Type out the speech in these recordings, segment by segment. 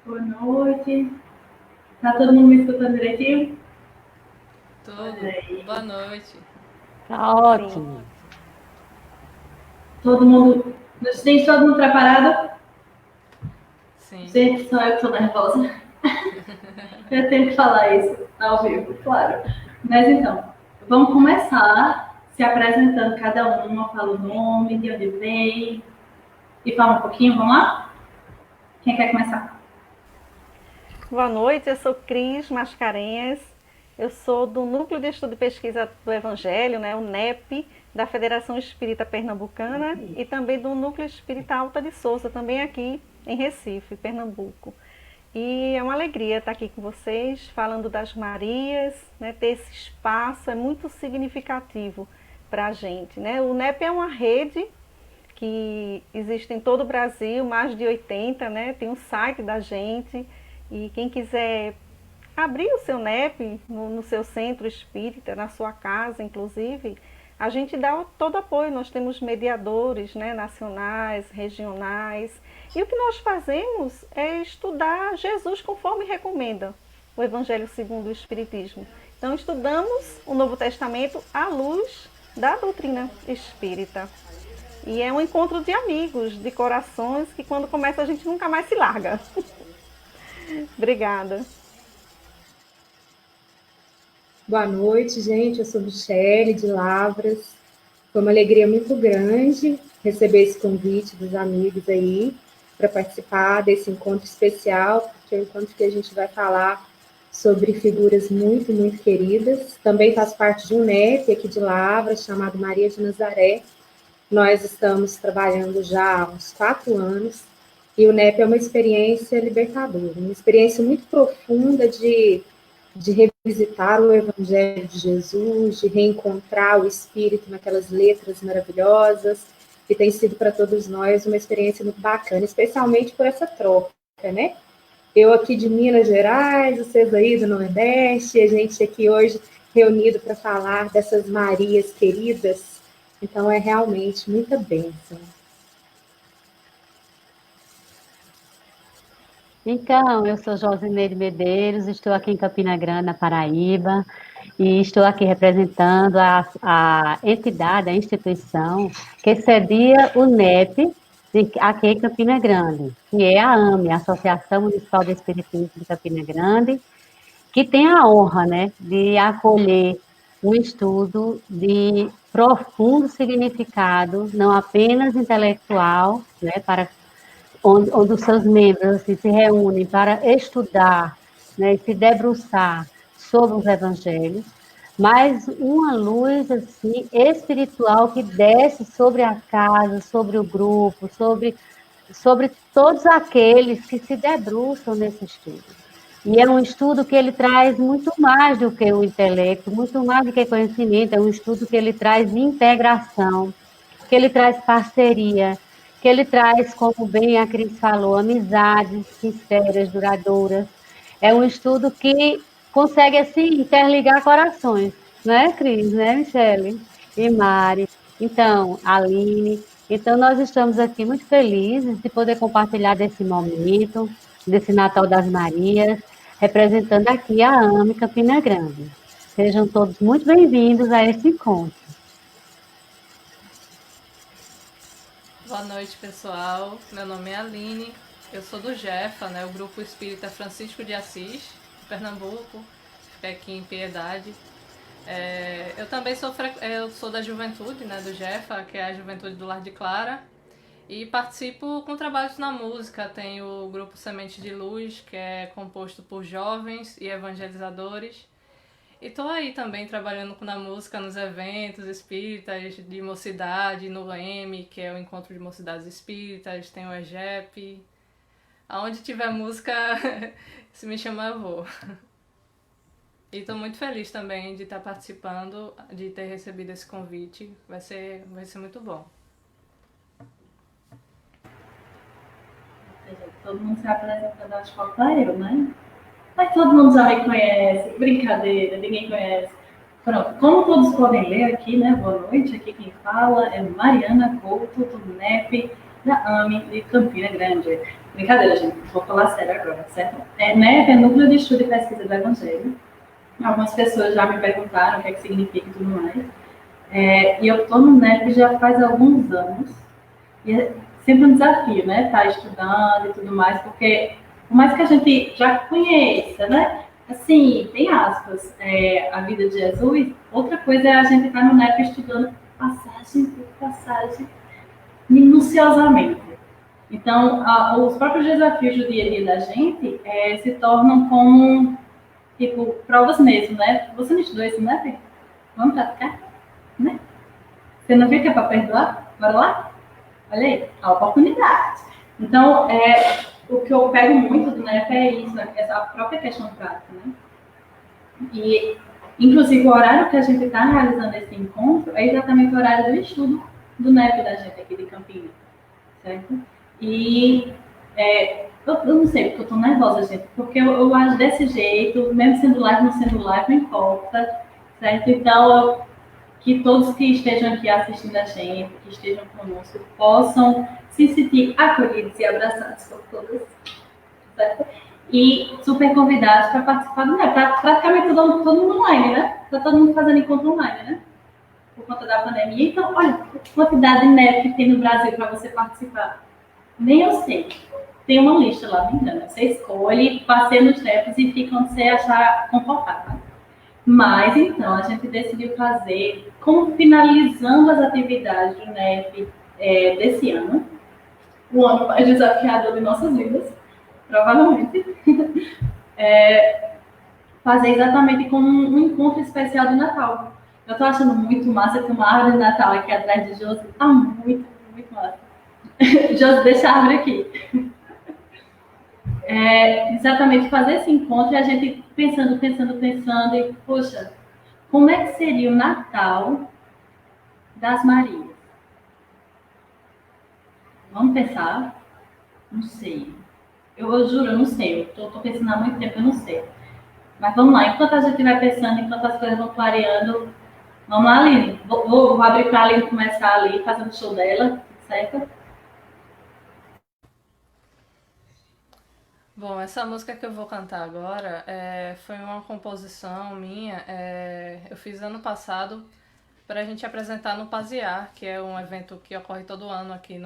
Boa noite. Tá todo mundo me escutando direitinho? Olha Tudo. aí. Boa noite. Tá Sim. ótimo. Todo mundo. Gente, todo mundo preparado? Sim. Gente, só eu que tô nervosa. Eu tenho que falar isso ao vivo, claro. Mas então, vamos começar se apresentando cada uma, fala o nome, de onde vem e fala um pouquinho, vamos lá? Quem quer começar? Boa noite, eu sou Cris Mascarenhas. Eu sou do Núcleo de Estudo e Pesquisa do Evangelho, né, o NEP, da Federação Espírita Pernambucana e também do Núcleo Espírita Alta de Souza, também aqui em Recife, Pernambuco. E é uma alegria estar aqui com vocês, falando das Marias, né, ter esse espaço é muito significativo para a gente, né? O NEP é uma rede que existe em todo o Brasil, mais de 80, né? Tem um site da gente e quem quiser abrir o seu NEP no seu centro espírita, na sua casa, inclusive, a gente dá todo apoio. Nós temos mediadores, né, nacionais, regionais. E o que nós fazemos é estudar Jesus conforme recomenda o Evangelho segundo o Espiritismo. Então, estudamos o Novo Testamento à luz da doutrina espírita. E é um encontro de amigos, de corações, que quando começa a gente nunca mais se larga. Obrigada. Boa noite, gente. Eu sou Michele, de Lavras. Foi uma alegria muito grande receber esse convite dos amigos aí para participar desse encontro especial, porque é um encontro que a gente vai falar sobre figuras muito, muito queridas. Também faz parte de um NEP aqui de Lavras, chamado Maria de Nazaré. Nós estamos trabalhando já há uns 4 anos, e o NEP é uma experiência libertadora, uma experiência muito profunda de revisitar o Evangelho de Jesus, de reencontrar o Espírito naquelas letras maravilhosas, que tem sido para todos nós uma experiência muito bacana, especialmente por essa troca, né? Eu aqui de Minas Gerais, vocês aí do Nordeste, a gente aqui hoje reunido para falar dessas Marias queridas, então é realmente muita bênção. Então, eu sou Josineide Medeiros, estou aqui em Campina Grande, na Paraíba, e estou aqui representando a entidade, a instituição que cedia o NEP aqui em Campina Grande, que é a AME, a Associação Municipal de Espiritismo de Campina Grande, que tem a honra, né, de acolher um estudo de profundo significado, não apenas intelectual, né, para onde os seus membros assim, se reúnem para estudar, né, e se debruçar sobre os evangelhos, mas uma luz assim espiritual que desce sobre a casa, sobre o grupo, sobre todos aqueles que se debruçam nesse estudo. E é um estudo que ele traz muito mais do que o intelecto, muito mais do que conhecimento, é um estudo que ele traz integração, que ele traz parceria, que ele traz, como bem a Cris falou, amizades sinceras, duradouras. É um estudo que consegue, assim, interligar corações, né, Cris, né, Michele? E Mari. Então, Aline. Então, nós estamos aqui muito felizes de poder compartilhar desse momento, desse Natal das Marias, representando aqui a AME Campina Grande. Sejam todos muito bem-vindos a esse encontro. Boa noite, pessoal. Meu nome é Aline. Eu sou do GEFA, né, o Grupo Espírita Francisco de Assis, de Pernambuco, fica aqui em Piedade. Eu também eu sou da juventude, né, do GEFA, que é a Juventude do Lar de Clara, e participo com trabalhos na música. Tenho o grupo Semente de Luz, que é composto por jovens e evangelizadores. E tô aí também trabalhando na música nos eventos espíritas de mocidade, no M, que é o Encontro de Mocidades Espíritas, tem o EGEP. Aonde tiver música, se me chamar eu vou. E tô muito feliz também de estar participando, de ter recebido esse convite. Vai ser muito bom. Todo mundo se apresentando, acho que falta eu, né? Mas todo mundo já me conhece. Brincadeira, ninguém conhece. Pronto, como todos podem ler aqui, né? Boa noite, aqui quem fala é Mariana Couto, do NEP. da AME de Campina Grande. Brincadeira, gente, vou falar sério agora, certo? NEP é Núcleo de Estudo e Pesquisa do Evangelho. Algumas pessoas já me perguntaram o que é que significa e tudo mais. E eu estou no NEP já faz alguns anos. E é sempre um desafio, né? Estar estudando e tudo mais, porque por mais que a gente já conheça, né? Assim, tem aspas, a vida de Jesus, outra coisa é a gente estar no NEP estudando passagem por passagem, minuciosamente. Então, os próprios desafios do dia a dia da gente se tornam como, tipo, provas mesmo, né? Você não estudou isso, né? Vamos praticar? Né? Você não viu que é para perdoar? Bora lá? Olha aí, a oportunidade. Então, o que eu pego muito do NEP é isso, essa própria questão prática, né? E, inclusive, o horário que a gente está realizando esse encontro é exatamente o horário do estudo do NEP da gente aqui de Campinas, certo? E eu não sei, porque eu estou nervosa, gente, porque eu acho desse jeito, mesmo sendo live, não sendo live, não importa, certo? Então, que todos que estejam aqui assistindo a gente, que estejam conosco, possam se sentir acolhidos e abraçados por todos, certo? E super convidados para participar do NEP. Tá praticamente todo mundo online, né? Está todo mundo fazendo encontro online, né? Por conta da pandemia. Então, olha, a quantidade de NEP que tem no Brasil para você participar. Nem eu sei. Tem uma lista lá, me engano. Você escolhe, passeia nos NEPs e fica onde você achar confortável. Mas, então, a gente decidiu fazer, como finalizando as atividades do NEP desse ano, o ano mais desafiador de nossas vidas, provavelmente, fazer exatamente como um encontro especial de Natal. Eu tô achando muito massa que uma árvore de Natal aqui atrás de Josi tá muito, muito massa. Josi, deixa a árvore aqui. Exatamente fazer esse encontro e a gente pensando, e, poxa, como é que seria o Natal das Marias? Vamos pensar? Não sei. Eu juro, eu não sei. Eu tô pensando há muito tempo, eu não sei. Mas vamos lá, enquanto a gente vai pensando, enquanto as coisas vão clareando, vamos lá, Aline. Vou abrir para a Aline começar ali, fazendo o show dela, certo? Bom, essa música que eu vou cantar agora foi uma composição minha. Eu fiz ano passado para a gente apresentar no Pasear, que é um evento que ocorre todo ano aqui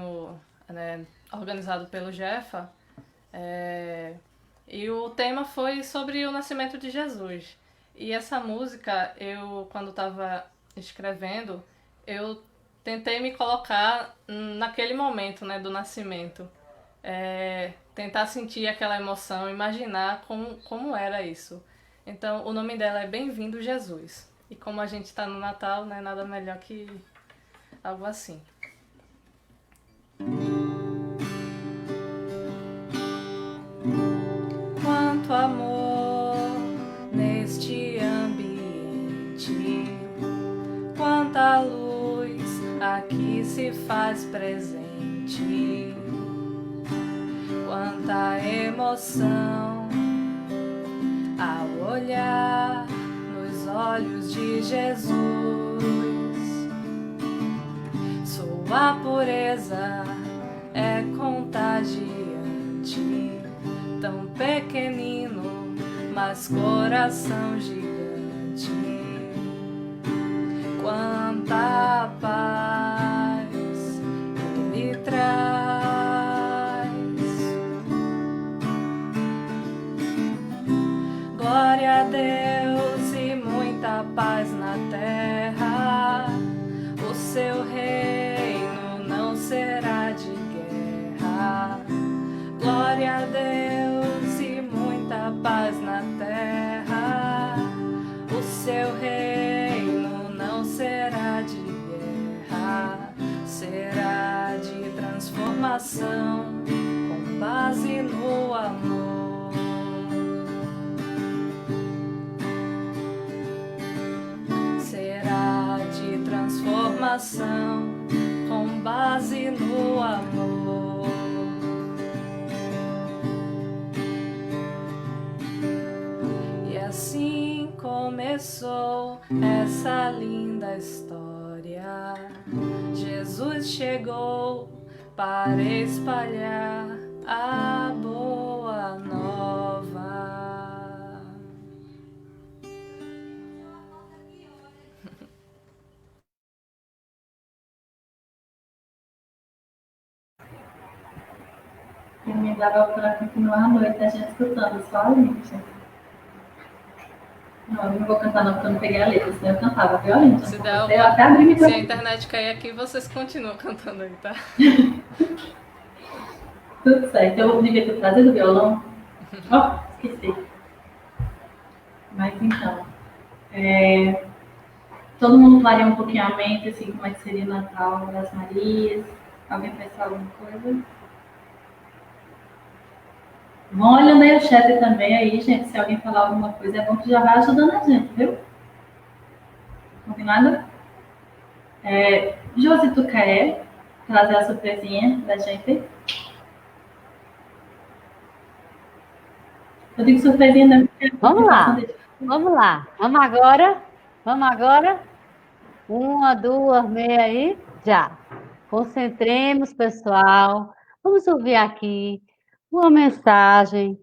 organizado pelo Jefa. E o tema foi sobre o nascimento de Jesus. E essa música, quando estava escrevendo, eu tentei me colocar naquele momento, né, do nascimento. Tentar sentir aquela emoção, imaginar como era isso. Então, o nome dela é Bem-vindo Jesus. E como a gente está no Natal, né, nada melhor que algo assim. Quanto amor neste ambiente, quanta luz aqui se faz presente, quanta emoção ao olhar nos olhos de Jesus. Sua pureza é contagiante, tão pequenino, mas coração gigante. Quanta paz ele traz. Glória a Deus e muita paz na terra. O seu reino não será de guerra. Glória a Deus e muita paz na terra. O seu reino não será de guerra, será de transformação com base no amor. Será de transformação com base no amor. Assim começou essa linda história. Jesus chegou para espalhar a boa nova. Eu me dava para continuar a noite a gente escutando, só a gente. Não, eu não vou cantar não, porque eu não peguei a letra, senão eu cantava violento. Se der Eu até abri o se a microfone. internet cair aqui, vocês continuam cantando aí, tá? Tudo certo. Eu devia ter trazido o violão. Ó, esqueci. Mas então, todo mundo varia um pouquinho a mente, assim, como é que seria o Natal das Marias. Alguém pensou alguma coisa? Vão olhando aí o chat também aí, gente. Se alguém falar alguma coisa, é bom que já vai ajudando a gente, viu? Combinado? Josi, tu quer trazer a surpresinha da gente? Eu digo surpresinha da Vamos lá, vamos lá. Vamos agora. 1, 2, meia aí, já. Concentremos, pessoal. Vamos ouvir aqui uma mensagem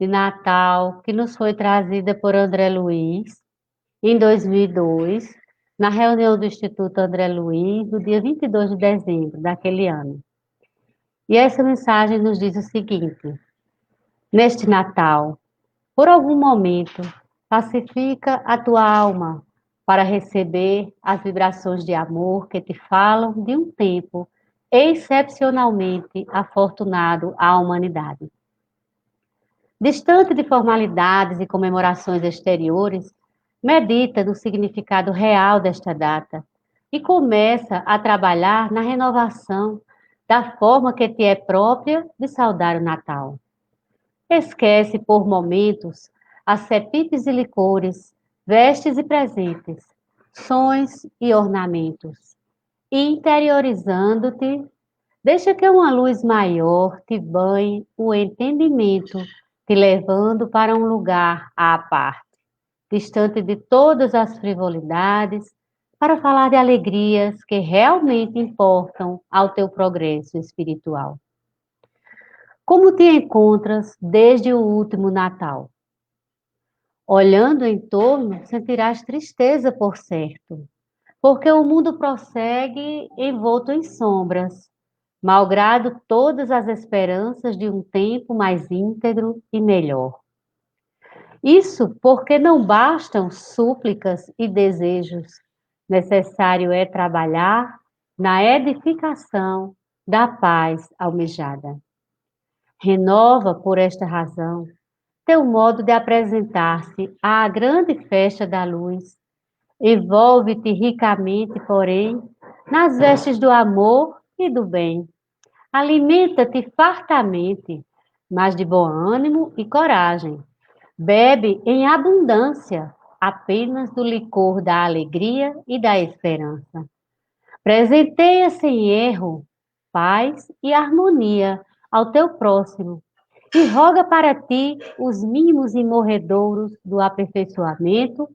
de Natal que nos foi trazida por André Luiz em 2002, na reunião do Instituto André Luiz, no dia 22 de dezembro daquele ano. E essa mensagem nos diz o seguinte: neste Natal, por algum momento, pacifica a tua alma para receber as vibrações de amor que te falam de um tempo excepcionalmente afortunado à humanidade. Distante de formalidades e comemorações exteriores, medita no significado real desta data e começa a trabalhar na renovação da forma que te é própria de saudar o Natal. Esquece por momentos as sepipes e licores, vestes e presentes, sons e ornamentos. E interiorizando-te, deixa que uma luz maior te banhe o entendimento, te levando para um lugar à parte, distante de todas as frivolidades, para falar de alegrias que realmente importam ao teu progresso espiritual. Como te encontras desde o último Natal? Olhando em torno, sentirás tristeza, por certo, porque o mundo prossegue envolto em sombras, malgrado todas as esperanças de um tempo mais íntegro e melhor. Isso porque não bastam súplicas e desejos, necessário é trabalhar na edificação da paz almejada. Renova, por esta razão, teu modo de apresentar-se à grande festa da luz. Envolve-te ricamente, porém, nas vestes do amor e do bem. Alimenta-te fartamente, mas de bom ânimo e coragem. Bebe em abundância apenas do licor da alegria e da esperança. Presenteia sem erro paz e harmonia ao teu próximo e roga para ti os mínimos e morredouros do aperfeiçoamento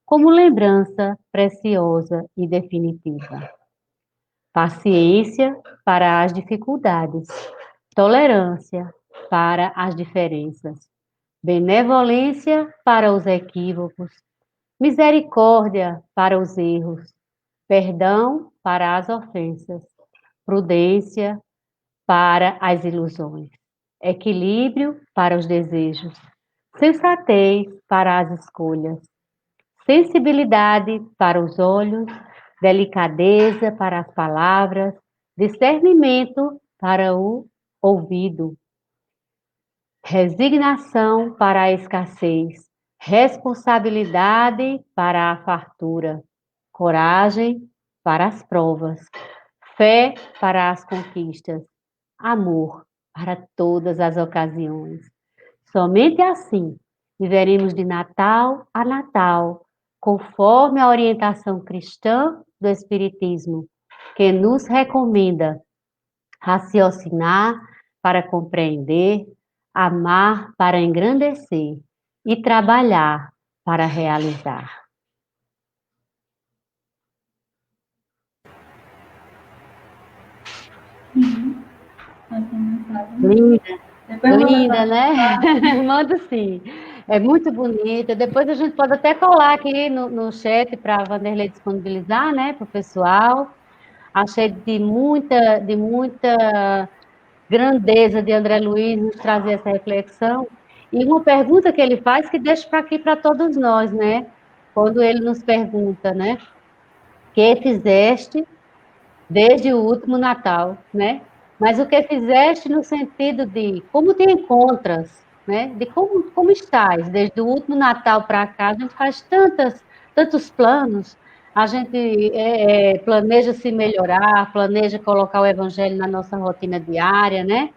como lembrança preciosa e definitiva. Paciência para as dificuldades, tolerância para as diferenças, benevolência para os equívocos, misericórdia para os erros, perdão para as ofensas, prudência para as ilusões, equilíbrio para os desejos, sensatez para as escolhas, sensibilidade para os olhos, delicadeza para as palavras, discernimento para o ouvido, resignação para a escassez, responsabilidade para a fartura, coragem para as provas, fé para as conquistas, amor para todas as ocasiões. Somente assim viveremos de Natal a Natal, conforme a orientação cristã do Espiritismo, que nos recomenda raciocinar para compreender, amar para engrandecer e trabalhar para realizar. Linda, Depois eu vou linda, mandar. né? Manda sim. É muito bonita. Depois a gente pode até colar aqui no chat para a Vanderlei disponibilizar, né, para o pessoal. Achei de muita grandeza de André Luiz nos trazer essa reflexão. E uma pergunta que ele faz que deixa para aqui para todos nós, né? Quando ele nos pergunta, né? Que fizeste desde o último Natal, né? Mas o que fizeste no sentido de como te encontras, né? De como estás desde o último Natal para cá. A gente faz tantos planos, a gente planeja se melhorar, planeja colocar o evangelho na nossa rotina diária, né?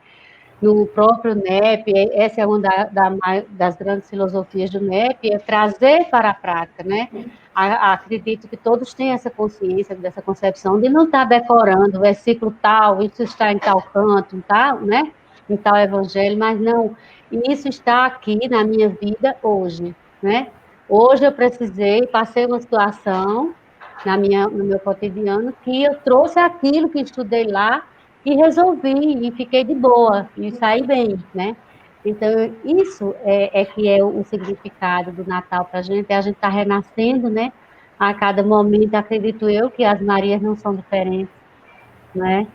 No próprio NEP, essa é uma das grandes filosofias do NEP, é trazer para a prática, né? Acredito que todos têm essa consciência, dessa concepção de não estar decorando o versículo tal, isso está em tal canto, tal, né? Em tal evangelho, mas não, isso está aqui na minha vida hoje, né? Hoje eu passei uma situação no meu cotidiano que eu trouxe aquilo que estudei lá e resolvi, e fiquei de boa, e saí bem, né? Então, isso é que é o significado do Natal para a gente está renascendo, né? A cada momento, acredito eu, que as Marias não são diferentes, né?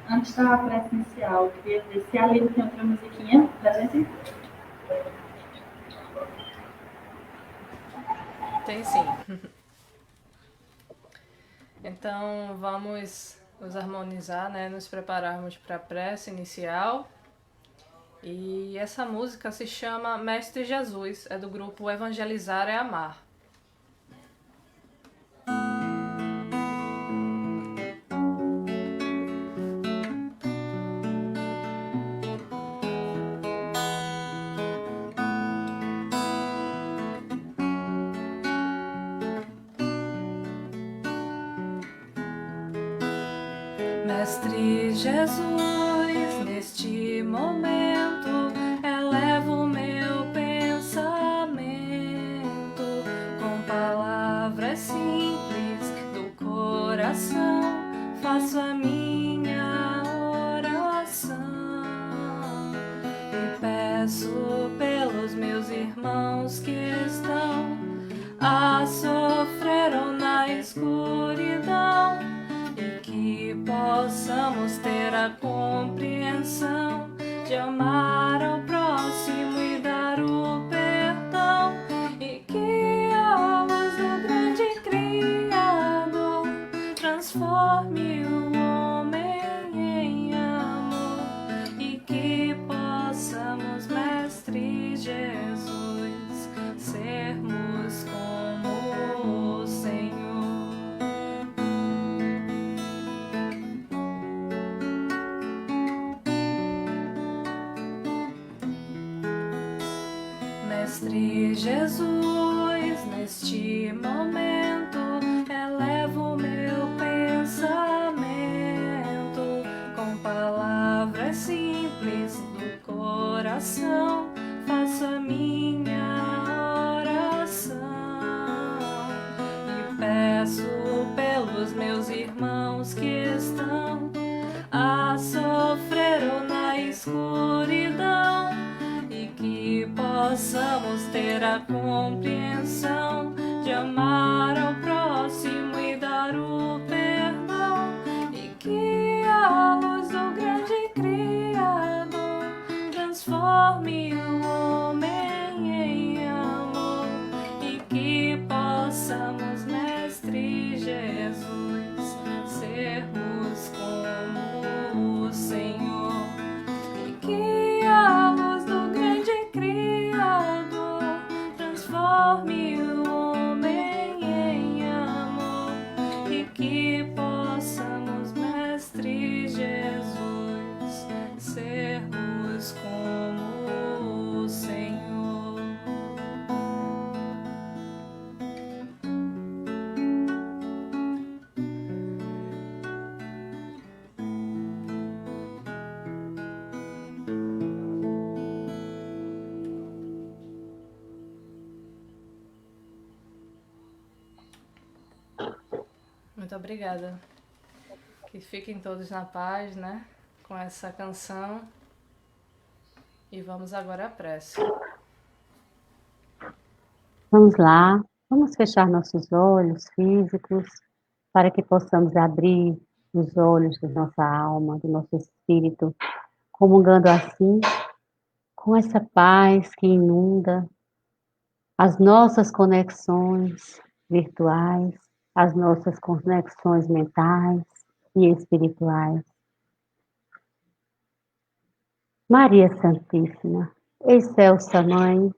Antes da prece inicial, eu queria ver se a Aline tem outra musiquinha pra gente. Tem sim. Então vamos nos harmonizar, né? Nos prepararmos para a prece inicial. E essa música se chama Mestre Jesus, é do grupo Evangelizar é Amar. Mestre Jesus, neste momento, elevo meu pensamento com palavras simples do coração, faço a minha oração e peço pelos meus irmãos que estão a sofrer ou na escuridão, e que possamos ter a compreensão de amar ao próximo e dar o perdão, e que a luz do grande Criador transforme o homem em amor, e que possamos, Mestre Jesus, sermos como o Senhor. Mestre Jesus, neste momento, elevo meu pensamento com palavras simples do coração, faço a minha oração e peço pelos meus irmãos que estão a sofrer ou na escuridão, e que possamos ter a compreensão de amar ao próximo e dar o perdão, e que a luz do grande Criador transforme o homem em amor, e que possamos, Mestre Jesus, sermos como o Senhor, e que a luz do grande Criador transforme o homem em amor, e que possamos, Mestre Jesus, sermos como o Senhor. Muito obrigada. Que fiquem todos na paz, né? Com essa canção. E vamos agora à prece. Vamos lá, vamos fechar nossos olhos físicos para que possamos abrir os olhos da nossa alma, do nosso espírito, comungando assim com essa paz que inunda as nossas conexões virtuais, as nossas conexões mentais e espirituais. Maria Santíssima, excelsa Mãe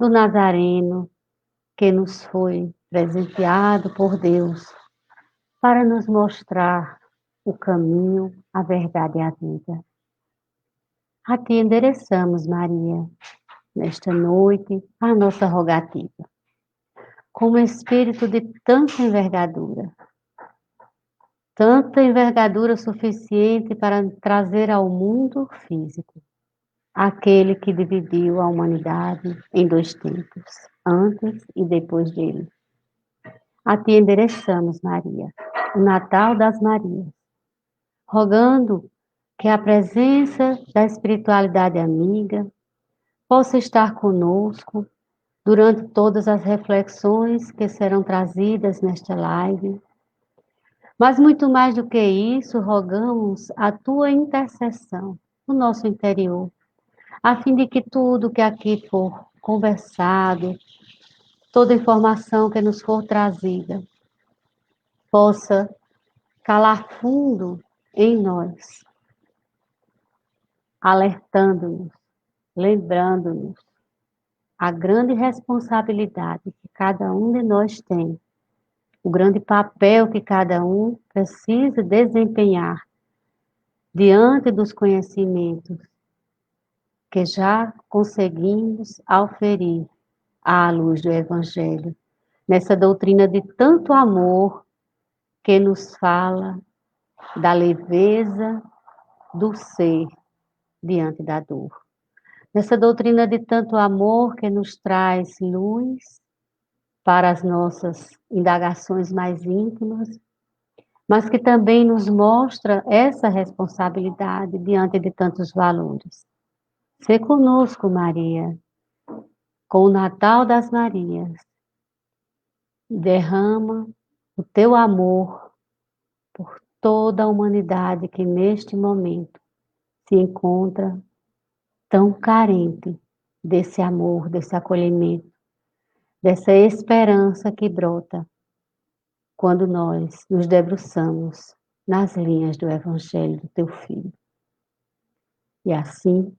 do Nazareno, que nos foi presenteado por Deus para nos mostrar o caminho, a verdade e a vida. A ti endereçamos, Maria, nesta noite, a nossa rogativa, com um espírito de tanta envergadura suficiente para trazer ao mundo físico aquele que dividiu a humanidade em dois tempos, antes e depois dele. A ti endereçamos, Maria, o Natal das Marias, rogando que a presença da espiritualidade amiga possa estar conosco durante todas as reflexões que serão trazidas nesta live. Mas muito mais do que isso, rogamos a tua intercessão no nosso interior, a fim de que tudo que aqui for conversado, toda informação que nos for trazida, possa calar fundo em nós, alertando-nos, lembrando-nos a grande responsabilidade que cada um de nós tem, o grande papel que cada um precisa desempenhar diante dos conhecimentos que já conseguimos auferir à luz do Evangelho, nessa doutrina de tanto amor que nos fala da leveza do ser diante da dor. Nessa doutrina de tanto amor que nos traz luz para as nossas indagações mais íntimas, mas que também nos mostra essa responsabilidade diante de tantos valores. Sê conosco, Maria, com o Natal das Marias, derrama o teu amor por toda a humanidade que neste momento se encontra tão carente desse amor, desse acolhimento, dessa esperança que brota quando nós nos debruçamos nas linhas do Evangelho do teu Filho. E assim,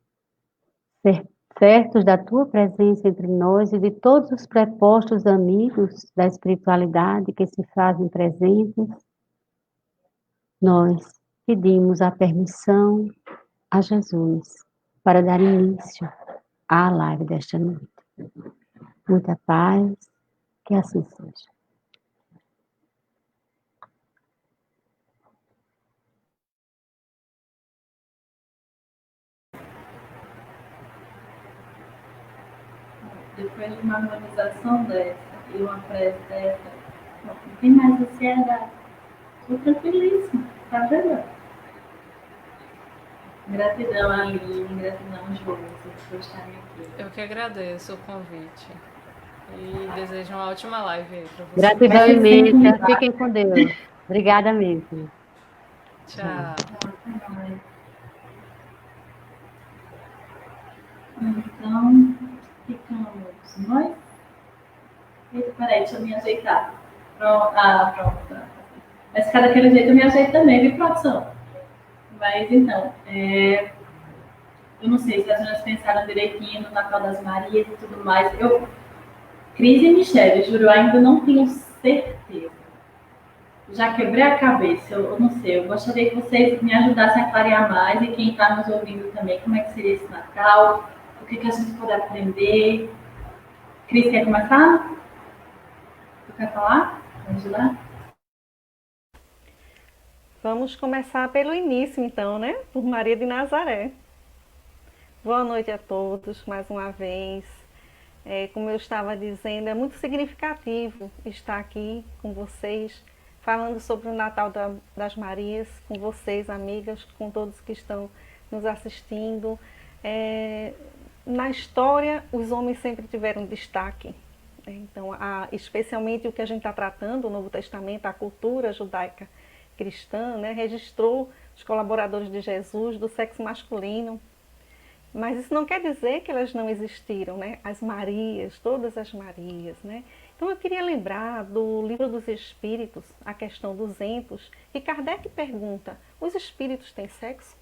certos da tua presença entre nós e de todos os prepostos amigos da espiritualidade que se fazem presentes, nós pedimos a permissão a Jesus para dar início à live desta noite. Muita paz, que assim seja. Depois de uma harmonização dessa e uma prece dessa, não tem mais ansiedade. Estou tranquilíssima, tá vendo? Gratidão, Aline, gratidão, João, por estarem aqui. Eu que agradeço o convite. E desejo uma ótima live aí para vocês. Gratidão imensa. Fiquem com Deus. Obrigada mesmo. Tchau. Então, ficamos nós. Peraí, deixa eu me ajeitar. Pronto. Mas cada aquele jeito eu me ajeito também, viu, produção? Mas então, eu não sei se as meninas pensaram direitinho no Natal das Marias e tudo mais. Cris e Michele, juro, eu ainda não tenho certeza. Já quebrei a cabeça, eu não sei. Eu gostaria que vocês me ajudassem a clarear mais e quem está nos ouvindo também, como é que seria esse Natal, o que a gente pode aprender. Cris, quer começar? Tu quer falar? Vamos lá? Vamos começar pelo início, então, né? Por Maria de Nazaré. Boa noite a todos, mais uma vez. Como eu estava dizendo, é muito significativo estar aqui com vocês, falando sobre o Natal das Marias, com vocês, amigas, com todos que estão nos assistindo. Na história, os homens sempre tiveram destaque. Então, especialmente o que a gente está tratando, o Novo Testamento, a cultura judaica cristã, né, registrou os colaboradores de Jesus do sexo masculino. Mas isso não quer dizer que elas não existiram, né? As Marias, todas as Marias, né? Então eu queria lembrar do Livro dos Espíritos, a questão 200, que Kardec pergunta, os espíritos têm sexo?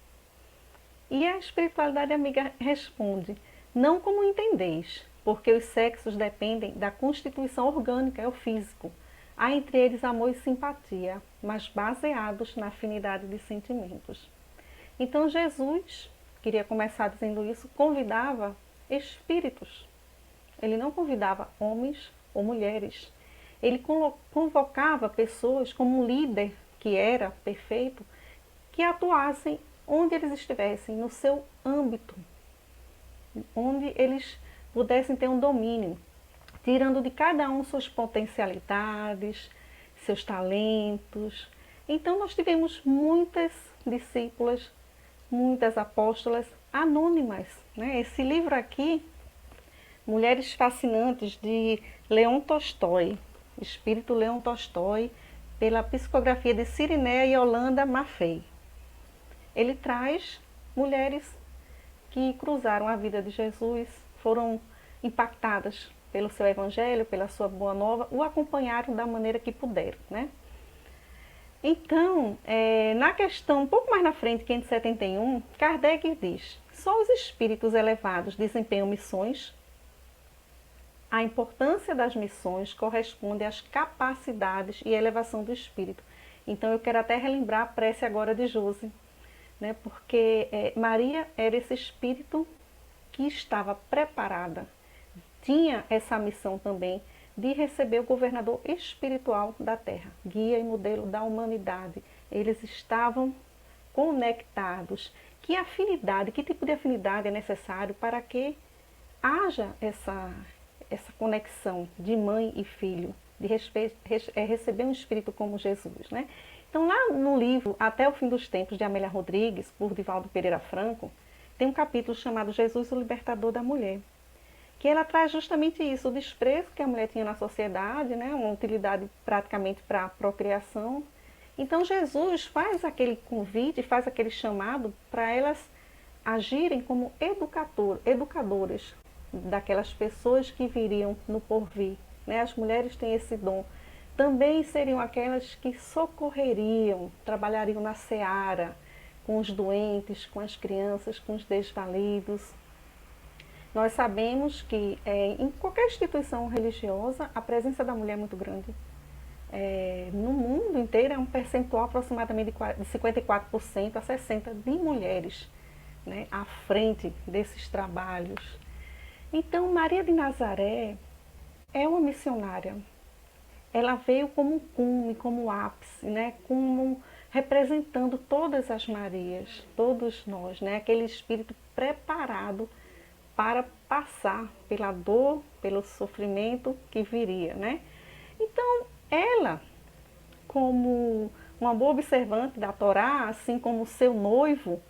E a espiritualidade amiga responde, não como entendeis, porque os sexos dependem da constituição orgânica, é o físico. Há entre eles amor e simpatia, mas baseados na afinidade de sentimentos. Então Jesus, queria começar dizendo isso, convidava espíritos. Ele não convidava homens ou mulheres. Ele convocava pessoas como um líder que era perfeito, que atuassem onde eles estivessem, no seu âmbito, onde eles pudessem ter um domínio, tirando de cada um suas potencialidades, seus talentos. Então nós tivemos muitas discípulas, muitas apóstolas anônimas, né? Esse livro aqui, Mulheres Fascinantes, de Leon Tolstói, Espírito Leon Tolstói, pela psicografia de Cirinéia e Yolanda Maffei. Ele traz mulheres que cruzaram a vida de Jesus, foram impactadas pelo seu evangelho, pela sua boa nova, o acompanharam da maneira que puderam, né? Então, na questão um pouco mais na frente, 571, Kardec diz, só os espíritos elevados desempenham missões. A importância das missões corresponde às capacidades e elevação do espírito. Então eu quero até relembrar a prece agora de Josi, né? Porque Maria era esse espírito que estava preparada, tinha essa missão também de receber o governador espiritual da Terra, guia e modelo da humanidade. Eles estavam conectados. Que afinidade, que tipo de afinidade é necessário para que haja essa conexão de mãe e filho, de receber um espírito como Jesus, né? Então lá no livro Até o Fim dos Tempos, de Amélia Rodrigues, por Divaldo Pereira Franco, tem um capítulo chamado Jesus, o Libertador da Mulher, que ela traz justamente isso, o desprezo que a mulher tinha na sociedade, né? Uma utilidade praticamente para a procriação. Então Jesus faz aquele convite, faz aquele chamado para elas agirem como educadoras daquelas pessoas que viriam no porvir, né? As mulheres têm esse dom. Também seriam aquelas que socorreriam, trabalhariam na seara, com os doentes, com as crianças, com os desvalidos. Nós sabemos que em qualquer instituição religiosa a presença da mulher é muito grande. No mundo inteiro é um percentual aproximadamente de 54% a 60% de mulheres, né, à frente desses trabalhos. Então Maria de Nazaré é uma missionária. Ela veio como um cume, como ápice, né, como representando todas as Marias, todos nós, né, aquele espírito preparado para passar pela dor, pelo sofrimento que viria, né? Então, ela, como uma boa observante da Torá, assim como seu noivo,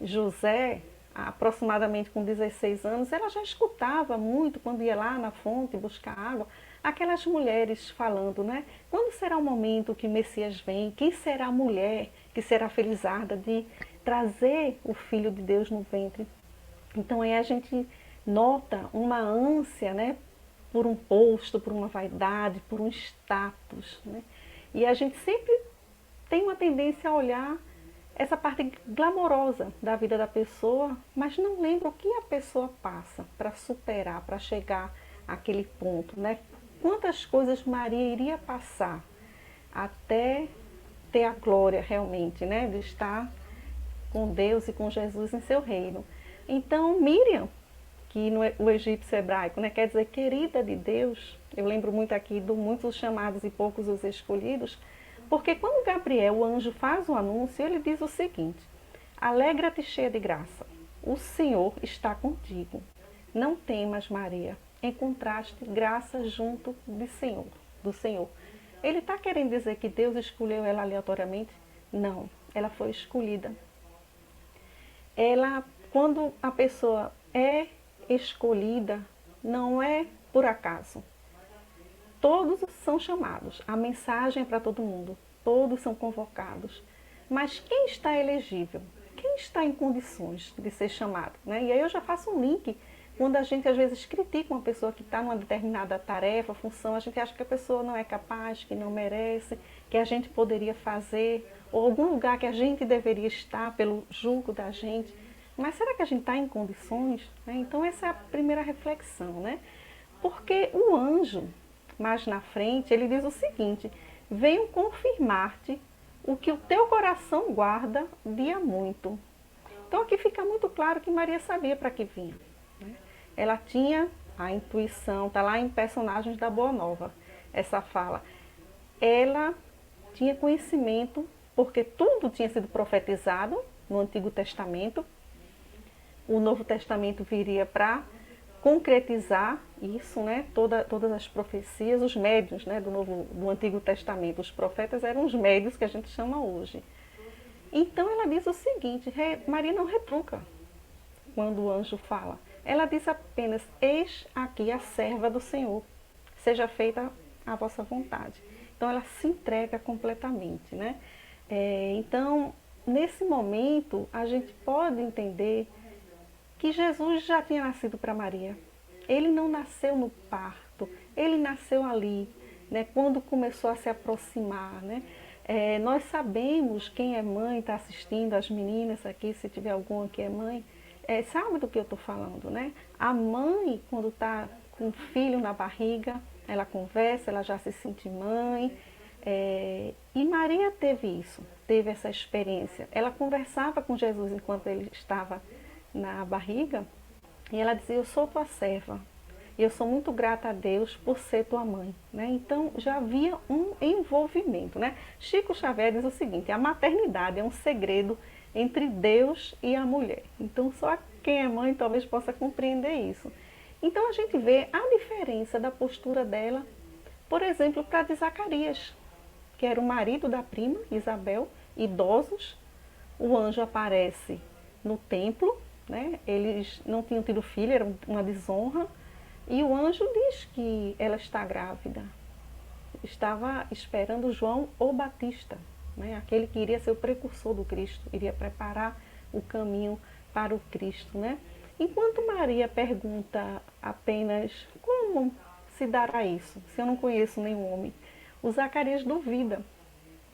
José, aproximadamente com 16 anos, ela já escutava muito, quando ia lá na fonte buscar água, aquelas mulheres falando, né? Quando será o momento que o Messias vem? Quem será a mulher que será felizarda de trazer o Filho de Deus no ventre? Então aí a gente nota uma ânsia, né, por um posto, por uma vaidade, por um status, né? E a gente sempre tem uma tendência a olhar essa parte glamourosa da vida da pessoa, mas não lembra o que a pessoa passa para superar, para chegar àquele ponto, né? Quantas coisas Maria iria passar até ter a glória realmente, né, de estar com Deus e com Jesus em seu reino. Então, Miriam, que no egípcio hebraico, né, quer dizer querida de Deus, eu lembro muito aqui do muitos chamados e poucos os escolhidos, porque quando Gabriel, o anjo, faz o anúncio, ele diz o seguinte: alegra-te cheia de graça, o Senhor está contigo. Não temas, Maria, encontraste graça junto do Senhor. Ele está querendo dizer que Deus escolheu ela aleatoriamente? Não, ela foi escolhida. Quando a pessoa é escolhida, não é por acaso. Todos são chamados, a mensagem é para todo mundo, todos são convocados. Mas quem está elegível? Quem está em condições de ser chamado? Né? E aí eu já faço um link. Quando a gente às vezes critica uma pessoa que está numa determinada tarefa, função, a gente acha que a pessoa não é capaz, que não merece, que a gente poderia fazer, ou algum lugar que a gente deveria estar pelo julgo da gente. Mas será que a gente está em condições? Né? Então essa é a primeira reflexão. Né? Porque o anjo, mais na frente, ele diz o seguinte: venho confirmar-te o que o teu coração guarda de há muito. Então aqui fica muito claro que Maria sabia para que vinha. Né? Ela tinha a intuição, está lá em Personagens da Boa Nova, essa fala. Ela tinha conhecimento, porque tudo tinha sido profetizado no Antigo Testamento. O Novo Testamento viria para concretizar isso, né? Todas as profecias, os médiuns, né? do Antigo Testamento. Os profetas eram os médiuns que a gente chama hoje. Então ela diz o seguinte: Maria não retruca quando o anjo fala. Ela diz apenas: eis aqui a serva do Senhor, seja feita a vossa vontade. Então ela se entrega completamente. Né? Então, nesse momento, a gente pode entender que Jesus já tinha nascido para Maria. Ele não nasceu no parto, ele nasceu ali, né, quando começou a se aproximar. Né? Nós sabemos, quem é mãe, está assistindo, as meninas aqui, se tiver alguma que é mãe, sabe do que eu estou falando. Né? A mãe, quando está com o filho na barriga, ela conversa, ela já se sente mãe. E Maria teve isso, teve essa experiência. Ela conversava com Jesus enquanto ele estava na barriga, e ela dizia: eu sou tua serva, e eu sou muito grata a Deus por ser tua mãe. Né? Então já havia um envolvimento. Né? Chico Xavier diz o seguinte: a maternidade é um segredo entre Deus e a mulher. Então só quem é mãe talvez possa compreender isso. Então a gente vê a diferença da postura dela, por exemplo, para de Zacarias, que era o marido da prima Isabel, idosos. O anjo aparece no templo, né? Eles não tinham tido filho, era uma desonra. E o anjo diz que ela está grávida. Estava esperando João o Batista, né? Aquele que iria ser o precursor do Cristo, iria preparar o caminho para o Cristo. Né? Enquanto Maria pergunta apenas: como se dará isso, se eu não conheço nenhum homem? O Zacarias duvida.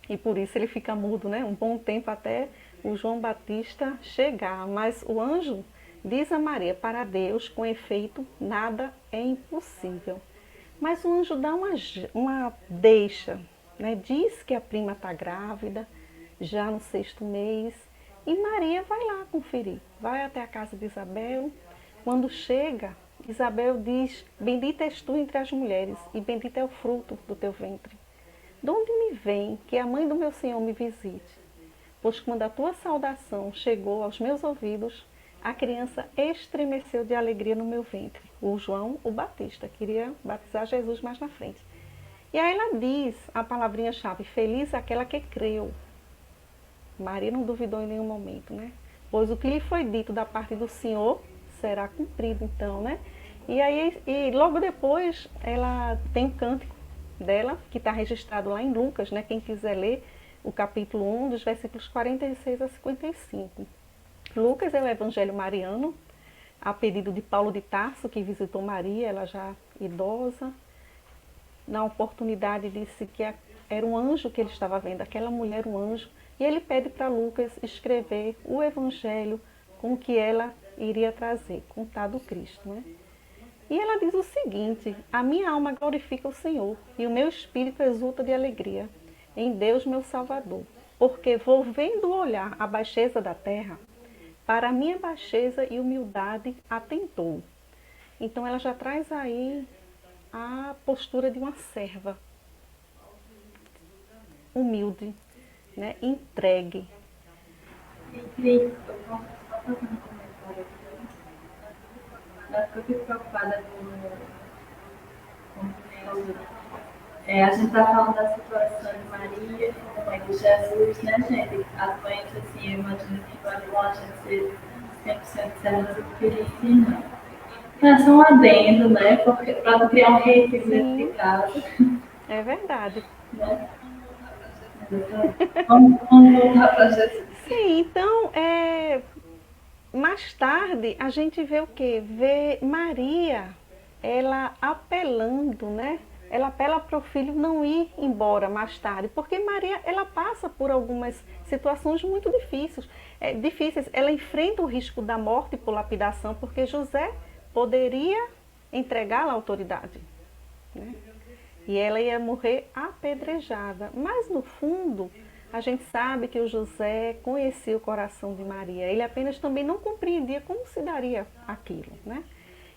E por isso ele fica mudo, né? Um bom tempo até o João Batista chegar. Mas o anjo diz a Maria: para Deus, com efeito, nada é impossível. Mas o anjo dá uma deixa, né? Diz que a prima está grávida, já no 6º mês. E Maria vai lá conferir, vai até a casa de Isabel. Quando chega, Isabel diz: bendita és tu entre as mulheres, e bendito é o fruto do teu ventre. De onde me vem que a mãe do meu Senhor me visite? Pois quando a tua saudação chegou aos meus ouvidos, a criança estremeceu de alegria no meu ventre. O João, o Batista, queria batizar Jesus mais na frente. E aí ela diz a palavrinha-chave: feliz aquela que creu. Maria não duvidou em nenhum momento, né? Pois o que lhe foi dito da parte do Senhor será cumprido, então, né? E logo depois ela tem um cântico dela, que está registrado lá em Lucas, né? Quem quiser ler o capítulo 1, dos versículos 46 a 55. Lucas é o evangelho mariano, a pedido de Paulo de Tarso, que visitou Maria, ela já idosa. Na oportunidade disse que era um anjo que ele estava vendo, aquela mulher, um anjo, e ele pede para Lucas escrever o evangelho com o que ela iria trazer, contar do Cristo, né? E ela diz o seguinte: a minha alma glorifica o Senhor, e o meu espírito exulta de alegria em Deus meu Salvador, porque volvendo o olhar à baixeza da terra, para a minha baixeza e humildade atentou. Então ela já traz aí a postura de uma serva, humilde, né? Entregue. Cris, eu posso só fazer um comentário aqui? Eu fico preocupada com o A gente está falando da situação de Maria, mãe de Jesus, né, gente? Atualmente, assim, eu imagino que não é bom a gente ser 100% certo do que ele ensina. Então, é só um adendo, né? Para não criar um hate dentro de casa. É verdade. Né? Vamos voltar para Jesus. Sim, então, mais tarde a gente vê o quê? Vê Maria, ela apelando, né? Ela apela para o filho não ir embora mais tarde, porque Maria, ela passa por algumas situações muito difíceis. Ela enfrenta o risco da morte por lapidação, porque José poderia entregá-la à autoridade, né? E ela ia morrer apedrejada. Mas no fundo, a gente sabe que o José conhecia o coração de Maria. Ele apenas também não compreendia como se daria aquilo, né?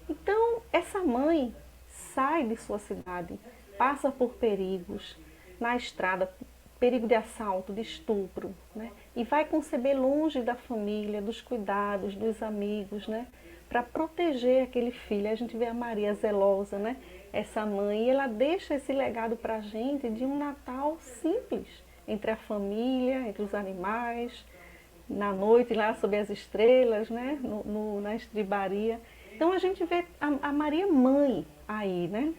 Então, essa mãe sai de sua cidade, passa por perigos na estrada, perigo de assalto, de estupro, né? E vai conceber longe da família, dos cuidados, dos amigos, né? Para proteger aquele filho. A gente vê a Maria zelosa, né? Essa mãe, e ela deixa esse legado para a gente de um Natal simples, entre a família, entre os animais, na noite lá sob as estrelas, né? Na estribaria. Então a gente vê a Maria mãe aí, né?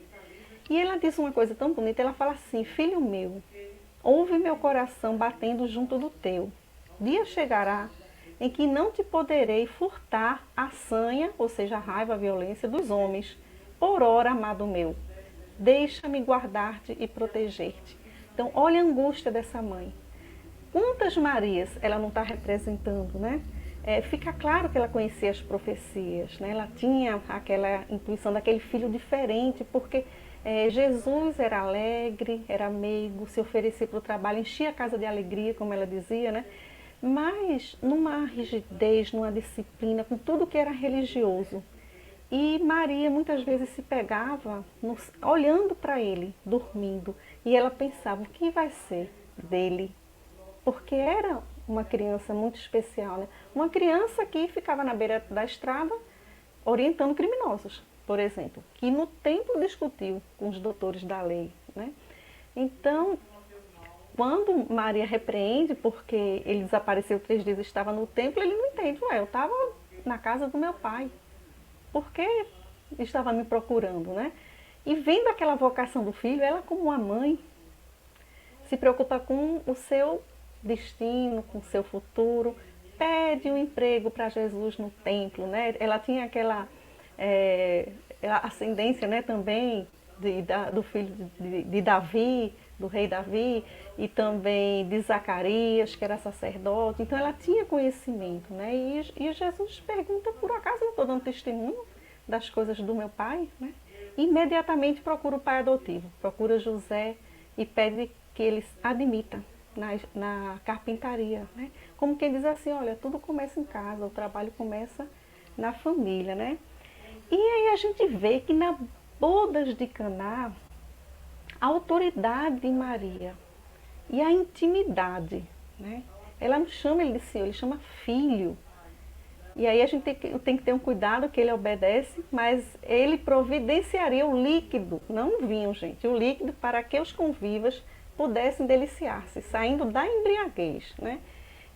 E ela diz uma coisa tão bonita, ela fala assim: filho meu, ouve meu coração batendo junto do teu. Dia chegará em que não te poderei furtar a sanha, ou seja, a raiva, a violência dos homens. Por ora, amado meu, deixa-me guardar-te e proteger-te. Então, olha a angústia dessa mãe. Quantas Marias ela não está representando, né? Fica claro que ela conhecia as profecias, né? Ela tinha aquela intuição daquele filho diferente, porque Jesus era alegre, era meigo, se oferecia para o trabalho, enchia a casa de alegria, como ela dizia, né? Mas numa rigidez, numa disciplina, com tudo que era religioso. E Maria muitas vezes se pegava olhando para ele, dormindo, e ela pensava: o que vai ser dele? Porque era uma criança muito especial, né? Uma criança que ficava na beira da estrada orientando criminosos, por exemplo, que no templo discutiu com os doutores da lei, né? Então, quando Maria repreende, porque ele desapareceu 3 dias e estava no templo, ele não entende: ué, eu estava na casa do meu pai, por que estava me procurando, né? E vendo aquela vocação do filho, ela, como uma mãe, se preocupa com o seu destino, com o seu futuro, pede um emprego para Jesus no templo, né? Ela tinha aquela ascendência, né, também do filho de Davi, do rei Davi, e também de Zacarias, que era sacerdote. Então ela tinha conhecimento, né? E Jesus pergunta: por acaso não estou dando testemunho das coisas do meu pai, né? Imediatamente procura o pai adotivo, procura José e pede que ele admita na carpintaria, né? Como quem diz assim: olha, tudo começa em casa, o trabalho começa na família, né? E aí a gente vê que na bodas de Caná, a autoridade de Maria e a intimidade, né? Ela não chama ele de senhor, ele chama filho. E aí a gente tem que ter um cuidado, que ele obedece, mas ele providenciaria o líquido, não o vinho, gente, o líquido, para que os convivas pudessem deliciar-se, saindo da embriaguez, né?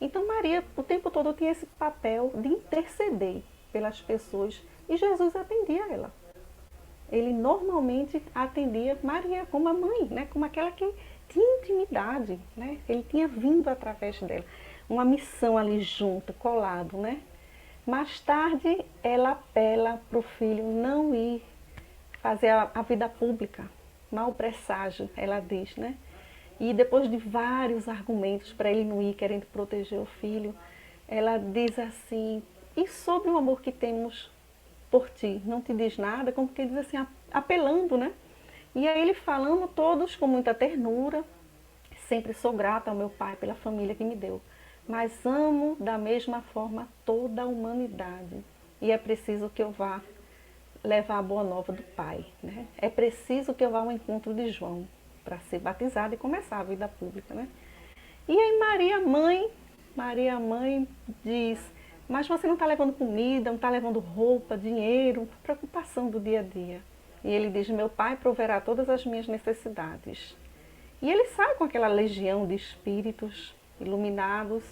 Então Maria o tempo todo tinha esse papel de interceder pelas pessoas, e Jesus atendia ela. Ele normalmente atendia Maria como a mãe, né? Como aquela que tinha intimidade, né? Ele tinha vindo através dela, uma missão ali junto, colado, né? Mais tarde, ela apela para o filho não ir fazer a vida pública, mau presságio, ela diz, né? E depois de vários argumentos para ele não ir, querendo proteger o filho, ela diz assim: e sobre o amor que temos por ti, não te diz nada? Como que diz assim, apelando, né? E aí ele falando, todos com muita ternura: sempre sou grata ao meu pai pela família que me deu, mas amo da mesma forma toda a humanidade. E é preciso que eu vá levar a boa nova do Pai, né? É preciso que eu vá ao encontro de João para ser batizado e começar a vida pública, né? E aí Maria mãe diz: mas você não está levando comida, não está levando roupa, dinheiro, preocupação do dia a dia. E ele diz: meu pai proverá todas as minhas necessidades. E ele sai com aquela legião de espíritos iluminados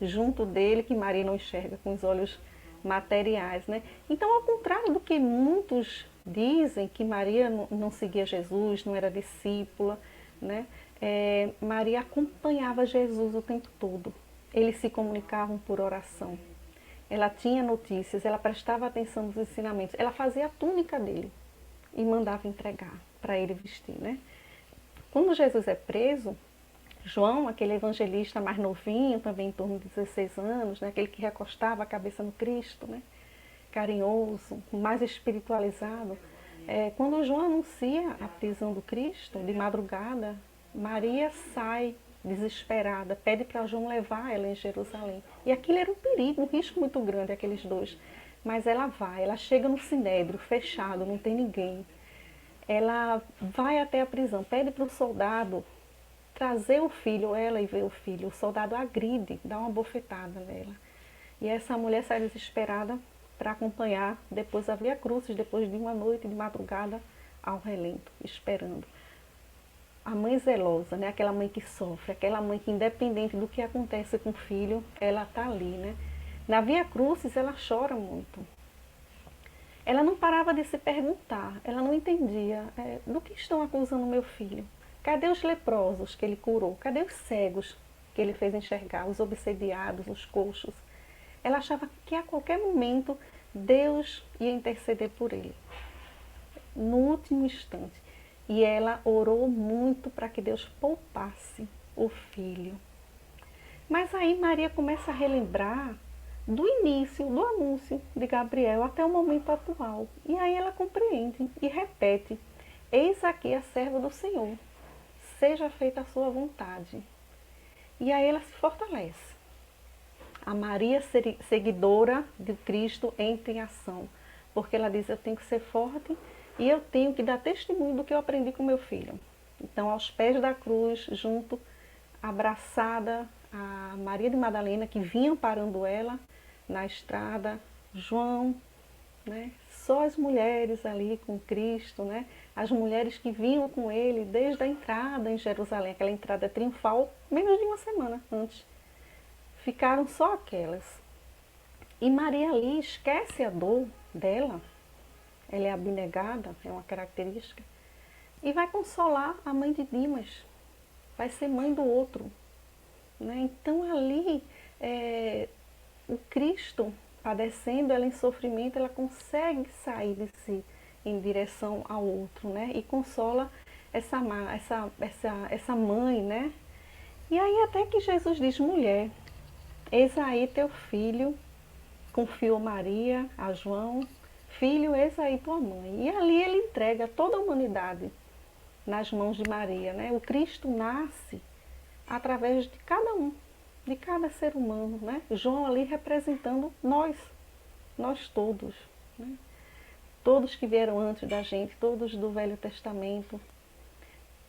junto dele, que Maria não enxerga com os olhos materiais, né? Então, ao contrário do que muitos dizem, que Maria não seguia Jesus, não era discípula, né? Maria acompanhava Jesus o tempo todo. Eles se comunicavam por oração. Ela tinha notícias, ela prestava atenção nos ensinamentos, ela fazia a túnica dele e mandava entregar para ele vestir, né? Quando Jesus é preso, João, aquele evangelista mais novinho, também em torno de 16 anos, né? Aquele que recostava a cabeça no Cristo, né? Carinhoso, mais espiritualizado. Quando João anuncia a prisão do Cristo, de madrugada, Maria sai desesperada, pede para João levar ela em Jerusalém. E aquilo era um perigo, um risco muito grande, aqueles dois. Mas ela vai, ela chega no sinédrio, fechado, não tem ninguém. Ela vai até a prisão, pede para o soldado trazer o filho, ela e ver o filho. O soldado agride, dá uma bofetada nela. E essa mulher sai desesperada para acompanhar depois a Via Crucis, depois de uma noite de madrugada ao relento, esperando. A mãe zelosa, né? Aquela mãe que sofre, aquela mãe que, independente do que acontece com o filho, ela está ali, né? Na Via Crucis ela chora muito. Ela não parava de se perguntar, ela não entendia do que estão acusando meu filho. Cadê os leprosos que ele curou? Cadê os cegos que ele fez enxergar? Os obsediados, os coxos? Ela achava que a qualquer momento Deus ia interceder por ele. No último instante. E ela orou muito para que Deus poupasse o filho. Mas aí Maria começa a relembrar do início, do anúncio de Gabriel até o momento atual. E aí ela compreende e repete: eis aqui a serva do Senhor, seja feita a sua vontade. E aí ela se fortalece. A Maria, seguidora de Cristo, entra em ação. Porque ela diz: eu tenho que ser forte e eu tenho que dar testemunho do que eu aprendi com meu filho. Então, aos pés da cruz, junto, abraçada a Maria de Madalena, que vinham parando ela na estrada, João, né? Só as mulheres ali com Cristo, né? As mulheres que vinham com ele desde a entrada em Jerusalém, aquela entrada triunfal, menos de uma semana antes. Ficaram só aquelas. E Maria ali esquece a dor dela, ela é abnegada, é uma característica, e vai consolar a mãe de Dimas, vai ser mãe do outro, né? Então ali, o Cristo padecendo, ela em sofrimento, ela consegue sair de si em direção ao outro, né? E consola essa mãe, né? E aí até que Jesus diz: mulher, eis aí teu filho, confiou Maria a João, filho, eis aí tua mãe. E ali ele entrega toda a humanidade nas mãos de Maria, né? O Cristo nasce através de cada um, de cada ser humano, né? João ali representando nós todos, né? Todos que vieram antes da gente, todos do Velho Testamento.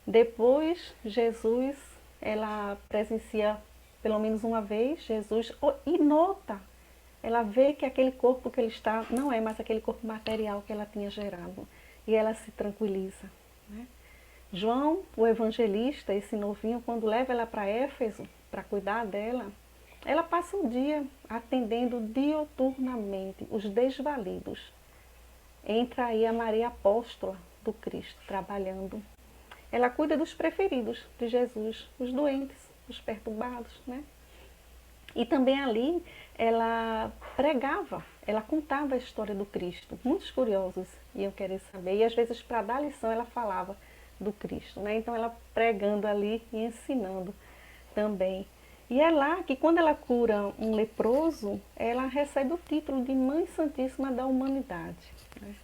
Depois, Jesus, ela presencia pelo menos uma vez, Jesus, e nota, ela vê que aquele corpo que ele está não é mais aquele corpo material que ela tinha gerado. E ela se tranquiliza, né? João, o evangelista, esse novinho, quando leva ela para Éfeso, para cuidar dela, ela passa o dia atendendo dioturnamente os desvalidos. Entra aí a Maria Apóstola do Cristo, trabalhando. Ela cuida dos preferidos de Jesus, os doentes, os perturbados, né? E também ali ela pregava, ela contava a história do Cristo. Muitos curiosos iam querer saber, e às vezes para dar lição ela falava do Cristo, né? Então ela pregando ali e ensinando também. E é lá que quando ela cura um leproso, ela recebe o título de Mãe Santíssima da Humanidade, né?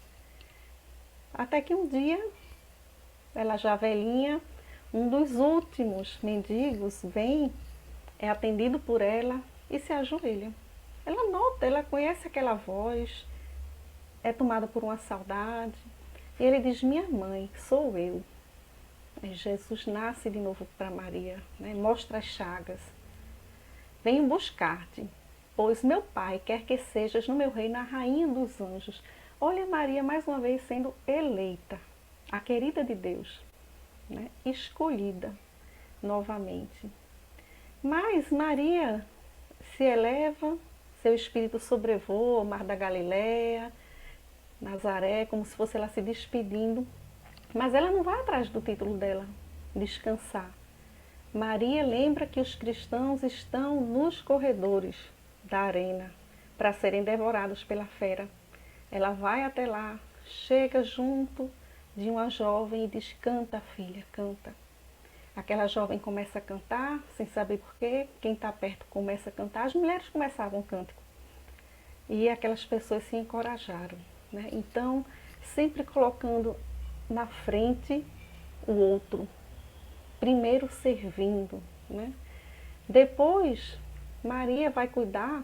Até que um dia, ela já velhinha, um dos últimos mendigos vem, é atendido por ela e se ajoelha. Ela nota, ela conhece aquela voz, é tomada por uma saudade. E ele diz: minha mãe, sou eu. E Jesus nasce de novo para Maria, né? Mostra as chagas. Venho buscar-te, pois meu Pai quer que sejas no meu reino a rainha dos anjos. olha Maria mais uma vez sendo eleita, a querida de Deus, né? Escolhida novamente. Mas Maria se eleva, seu espírito sobrevoa o mar da Galileia, Nazaré, como se fosse ela se despedindo. Mas ela não vai atrás do título dela, descansar. Maria lembra que os cristãos estão nos corredores da arena para serem devorados pela fera. Ela vai até lá, chega junto de uma jovem e diz: canta, filha, canta. Aquela jovem começa a cantar, sem saber porquê, quem está perto começa a cantar. As mulheres começavam o cântico. E aquelas pessoas se encorajaram, né? Então, sempre colocando na frente o outro. Primeiro servindo, né? Depois, Maria vai cuidar.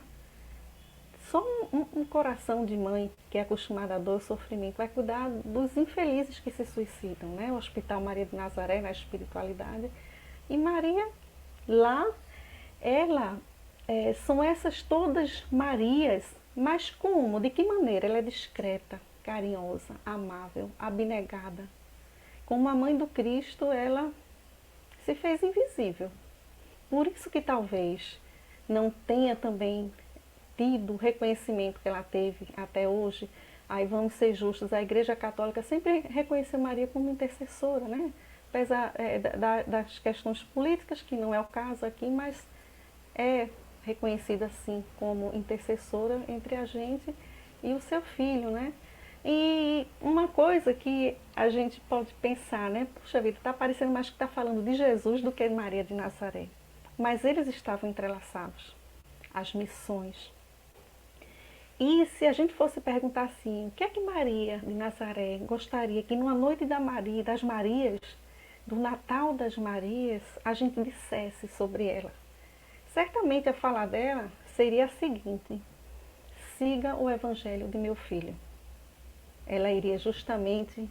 Só um coração de mãe que é acostumada à dor e sofrimento vai cuidar dos infelizes que se suicidam, né? O Hospital Maria de Nazaré, na espiritualidade. E Maria, lá, são essas todas Marias, mas como? De que maneira? Ela é discreta, carinhosa, amável, abnegada. Como a mãe do Cristo, ela se fez invisível. Por isso que talvez não tenha também tido o reconhecimento que ela teve até hoje. Aí vamos ser justos, a Igreja Católica sempre reconheceu Maria como intercessora, né? Apesar das questões políticas, que não é o caso aqui, mas é reconhecida assim como intercessora entre a gente e o seu filho, né? E uma coisa que a gente pode pensar, né? Puxa vida, está parecendo mais que está falando de Jesus do que de Maria de Nazaré. Mas eles estavam entrelaçados, as missões. E se a gente fosse perguntar assim, o que é que Maria de Nazaré gostaria que numa noite das Marias, do Natal das Marias, a gente dissesse sobre ela? Certamente a fala dela seria a seguinte: siga o Evangelho de meu filho. Ela iria justamente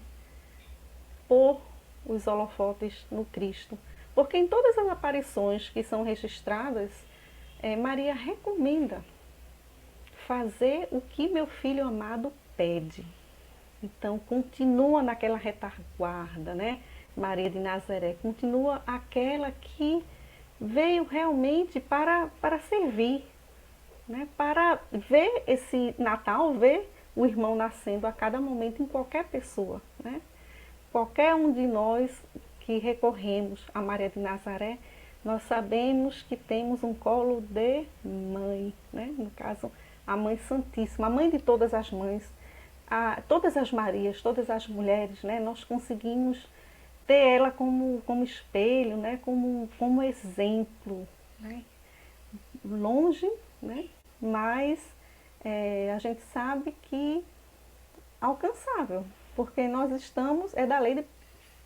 pôr os holofotes no Cristo. Porque em todas as aparições que são registradas, Maria recomenda fazer o que meu filho amado pede. Então, continua naquela retaguarda, né? Maria de Nazaré, continua aquela que veio realmente para servir, né? Para ver esse Natal, ver o irmão nascendo a cada momento em qualquer pessoa, né? Qualquer um de nós que recorremos a Maria de Nazaré, nós sabemos que temos um colo de mãe, né? No caso, a Mãe Santíssima, a mãe de todas as mães, todas as Marias, todas as mulheres, né? Nós conseguimos ter ela como espelho, né? como exemplo, né? Longe, né? Mas a gente sabe que alcançável, porque nós estamos, é da lei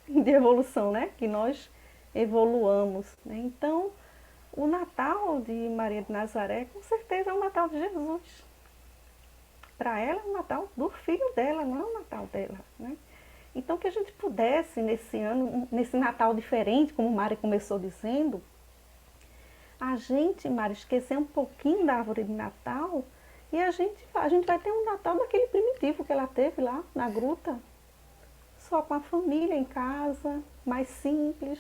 de evolução, né? Que nós evoluamos, né? Então, o Natal de Maria de Nazaré, com certeza, é o Natal de Jesus. Para ela, é o Natal do filho dela, não é o Natal dela, né? Então, que a gente pudesse, nesse ano, nesse Natal diferente, como Mari começou dizendo, a gente, Mari, esquecer um pouquinho da árvore de Natal e a gente vai ter um Natal daquele primitivo que ela teve lá na gruta, só com a família em casa, mais simples,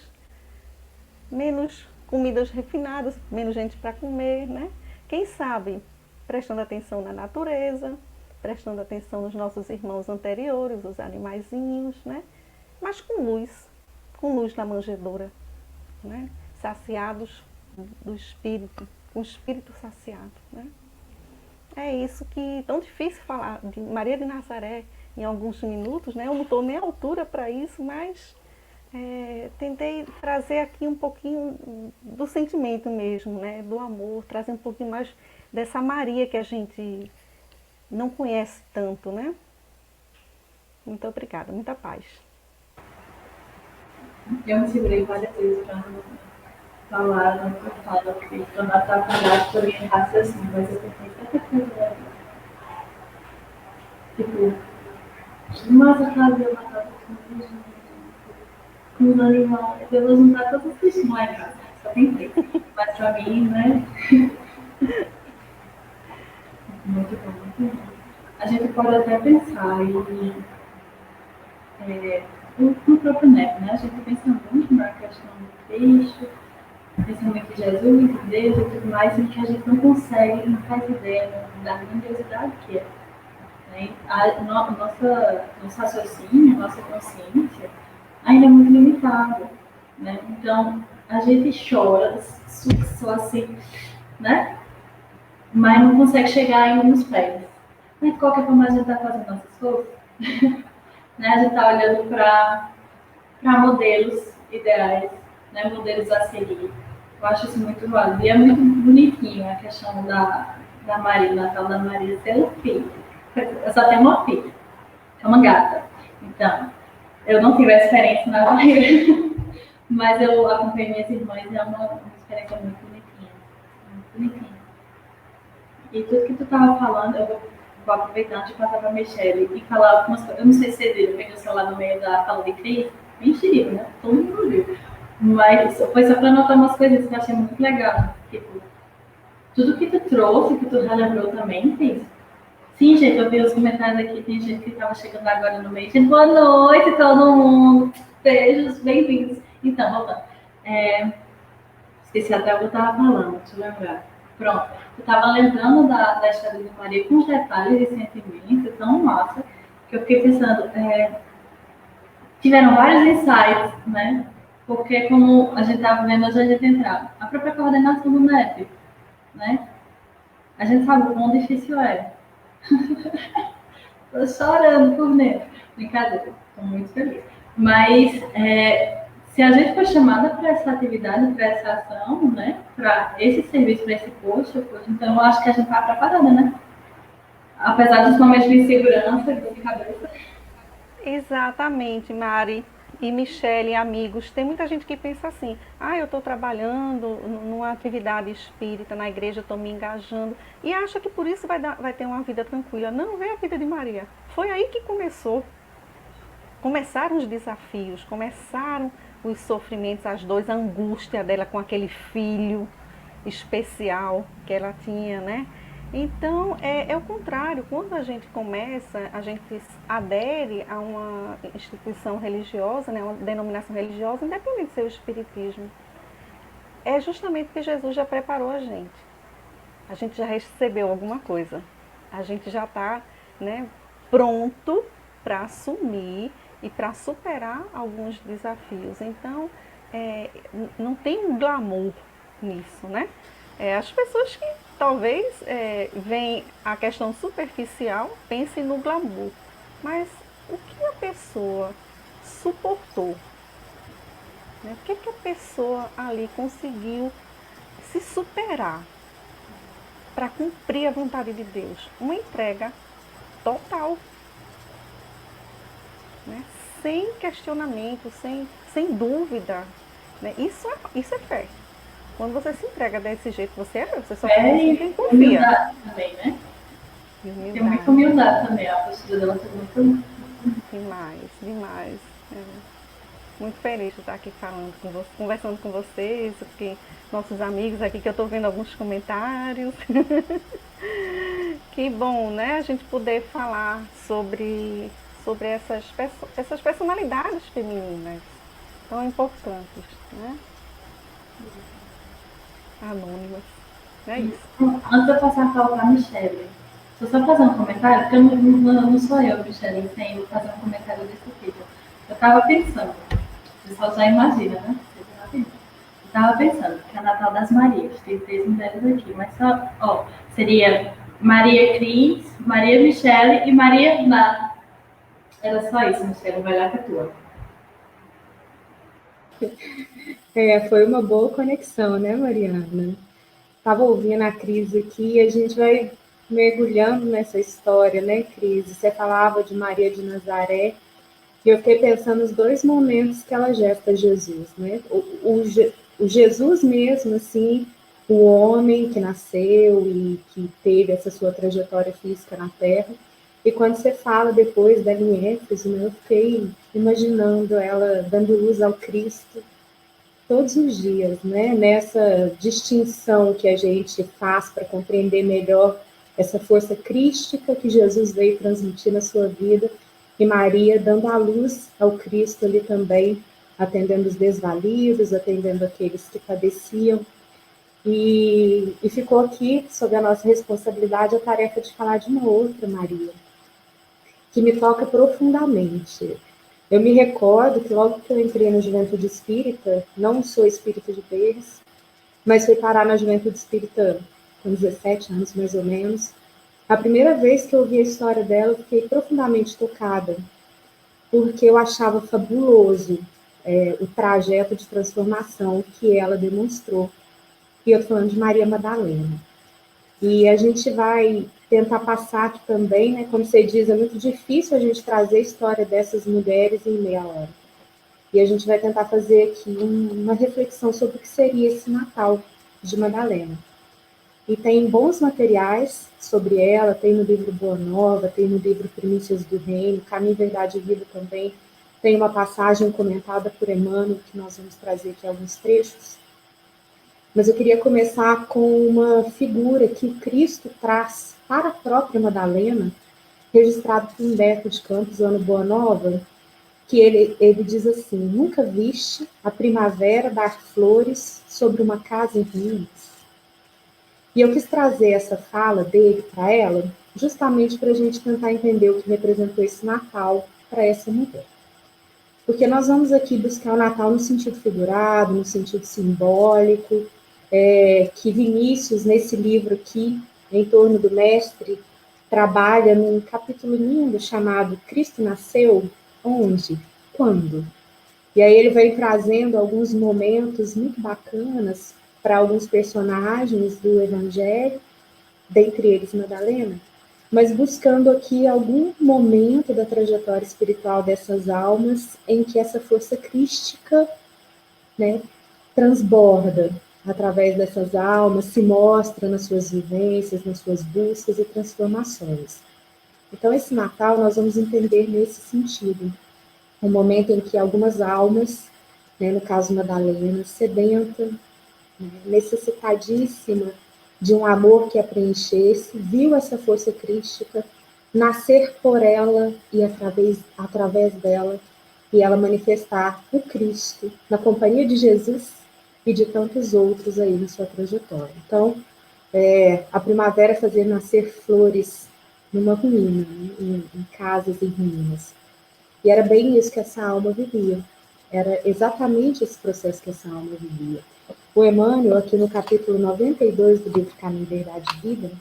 menos comidas refinadas, menos gente para comer, né? Quem sabe prestando atenção na natureza, prestando atenção nos nossos irmãos anteriores, os animaizinhos, né? Mas com luz na manjedoura, né? Saciados do espírito, com o espírito saciado, né? É isso que tão difícil falar de Maria de Nazaré em alguns minutos, né? Eu não estou nem à altura para isso, mas tentei trazer aqui um pouquinho do sentimento mesmo, né? Do amor, trazer um pouquinho mais dessa Maria que a gente não conhece tanto, né? Muito obrigada, muita paz. Eu me segurei várias vezes para não falar, não falar, porque para não atrapalhar por minha raciocínio, mas eu pensei tanta coisa, né? Tipo, nossa, fazer uma casa com os animais, eu vou juntar todos os bichos lá em casa, só tem três, mas para mim, né? Muito bom, muito bom. a gente pode até pensar no próprio Neto, né? A gente pensa muito na questão do Cristo, pensa muito em Jesus, em Deus e tudo mais, e que a gente não consegue, não faz ideia da grandiosidade que é. Né? Nosso raciocínio, nossa consciência ainda é muito limitado. Né? Então, a gente chora, só assim, né? Mas não consegue chegar ainda nos pés. Mas de qualquer forma, a gente está fazendo nossas coisas. Né? A gente está olhando para modelos ideais, né? Modelos a seguir. Eu acho isso muito válido. E é muito bonitinho a questão da Maria, o Natal da Maria ser o filho. Eu só tenho uma filha, que é uma gata. Então, eu não tive a experiência na barriga, mas eu acompanhei minhas irmãs e é uma experiência muito bonitinha. Muito bonitinha. E tudo que tu estava falando, eu vou aproveitar antes de passar para a Michelle e falar algumas coisas. Eu não sei se você viu, eu peguei o celular no meio da fala de Cris, mentira, né? Todo mundo viu. Mas foi só para anotar umas coisas que eu achei muito legal. Tipo, tudo que tu trouxe, que tu relembrou também, Cris. Sim, gente, eu vi os comentários aqui, tem gente que estava chegando agora no meio. Gente, boa noite, todo mundo. Beijos, bem-vindos. Então, voltando. Esqueci até o que eu estava falando, deixa eu lembrar. Pronto. Eu estava lembrando da história de Maria com os detalhes e sentimentos tão massa que eu fiquei pensando, tiveram vários insights, né? Porque como a gente estava vendo hoje a gente entrar, a própria coordenação do NEP, né? A gente sabe o quão difícil é. Tô chorando por dentro. Brincadeira, estou muito feliz. Mas se a gente for chamada para essa atividade, para essa ação, né? Para esse serviço, para esse posto, então eu acho que a gente está preparada, né? Apesar dos momentos de insegurança e dor de cabeça. Exatamente, Mari e Michele, amigos. Tem muita gente que pensa assim, eu estou trabalhando numa atividade espírita na igreja, estou me engajando, e acha que por isso vai ter uma vida tranquila. Não, vê a vida de Maria. Foi aí que começou. Começaram os desafios, começaram os sofrimentos, as dores, a angústia dela com aquele filho especial que ela tinha, né? Então, é o contrário. Quando a gente começa, a gente adere a uma instituição religiosa, né, uma denominação religiosa, independente de ser o espiritismo, é justamente porque Jesus já preparou a gente. A gente já recebeu alguma coisa. A gente já está, né, pronto para assumir e para superar alguns desafios. Então, não tem um glamour nisso, né? As pessoas que talvez veem a questão superficial, pensem no glamour. Mas o que a pessoa suportou? Né? O que a pessoa ali conseguiu se superar para cumprir a vontade de Deus? Uma entrega total. Né? Sem questionamento, sem dúvida. Né? Isso é fé. Quando você se entrega desse jeito, você só confia quem confia. Humildade também, né? Tem muita humildade também, a postura dela foi muito... Demais. Muito feliz de estar aqui falando com vocês, conversando com vocês, porque nossos amigos aqui, que eu estou vendo alguns comentários. Que bom, né? A gente poder falar sobre essas personalidades femininas tão importantes, né? Anônimas. É isso. Antes de eu passar a falar para a Michelle, vou só fazer um comentário, porque não sou eu, Michelle, sem eu fazer um comentário desse tipo. Eu estava pensando, o pessoal já imagina, né? Eu estava pensando que é Natal das Marias, tem 3 mulheres aqui, mas só, seria Maria Cris, Maria Michelle e Maria Nata. Era só isso, Michelle, vai lá que é tua. Foi uma boa conexão, né, Mariana? Estava ouvindo a Cris aqui e a gente vai mergulhando nessa história, né, Cris? Você falava de Maria de Nazaré e eu fiquei pensando nos 2 momentos que ela gesta Jesus, né? O Jesus mesmo, assim, o homem que nasceu e que teve essa sua trajetória física na Terra. E quando você fala depois dela em Éfeso, né, eu fiquei imaginando ela dando luz ao Cristo todos os dias, né? Nessa distinção que a gente faz para compreender melhor essa força crística que Jesus veio transmitir na sua vida, e Maria dando a luz ao Cristo ali também, atendendo os desvalidos, atendendo aqueles que padeciam. E ficou aqui, sob a nossa responsabilidade, a tarefa de falar de uma outra Maria, que me toca profundamente. Eu me recordo que logo que eu entrei na Juventude Espírita, não sou espírita de berço, mas fui parar na Juventude Espírita com 17 anos, mais ou menos. A primeira vez que eu ouvi a história dela, eu fiquei profundamente tocada, porque eu achava fabuloso o trajeto de transformação que ela demonstrou. E eu estou falando de Maria Madalena. E a gente vai tentar passar aqui também, né? Como você diz, é muito difícil a gente trazer a história dessas mulheres em meia hora. E a gente vai tentar fazer aqui uma reflexão sobre o que seria esse Natal de Madalena. E tem bons materiais sobre ela, tem no livro Boa Nova, tem no livro Primícias do Reino, Caminho, Verdade e Vida também. Tem uma passagem comentada por Emmanuel, que nós vamos trazer aqui alguns trechos. Mas eu queria começar com uma figura que o Cristo traz para a própria Madalena, registrado por Humberto de Campos, lá no Boa Nova, que ele diz assim: nunca viste a primavera dar flores sobre uma casa em ruínas? E eu quis trazer essa fala dele para ela, justamente para a gente tentar entender o que representou esse Natal para essa mulher. Porque nós vamos aqui buscar o Natal no sentido figurado, no sentido simbólico, que Vinícius, nesse livro aqui, Em Torno do Mestre, trabalha num capítulo lindo chamado Cristo Nasceu, onde? Quando? E aí ele vem trazendo alguns momentos muito bacanas para alguns personagens do Evangelho, dentre eles Madalena, mas buscando aqui algum momento da trajetória espiritual dessas almas em que essa força crística, né, transborda através dessas almas, se mostra nas suas vivências, nas suas buscas e transformações. Então, esse Natal nós vamos entender nesse sentido. Um momento em que algumas almas, né, no caso Madalena, sedenta, né, necessitadíssima de um amor que a preenchesse, viu essa força crística nascer por ela e através dela, e ela manifestar o Cristo na companhia de Jesus e de tantos outros aí na sua trajetória. Então, a primavera fazia nascer flores numa ruína, em casas em ruínas. E era bem isso que essa alma vivia. Era exatamente esse processo que essa alma vivia. O Emmanuel, aqui no capítulo 92 do livro Caminho, Verdade e Vida,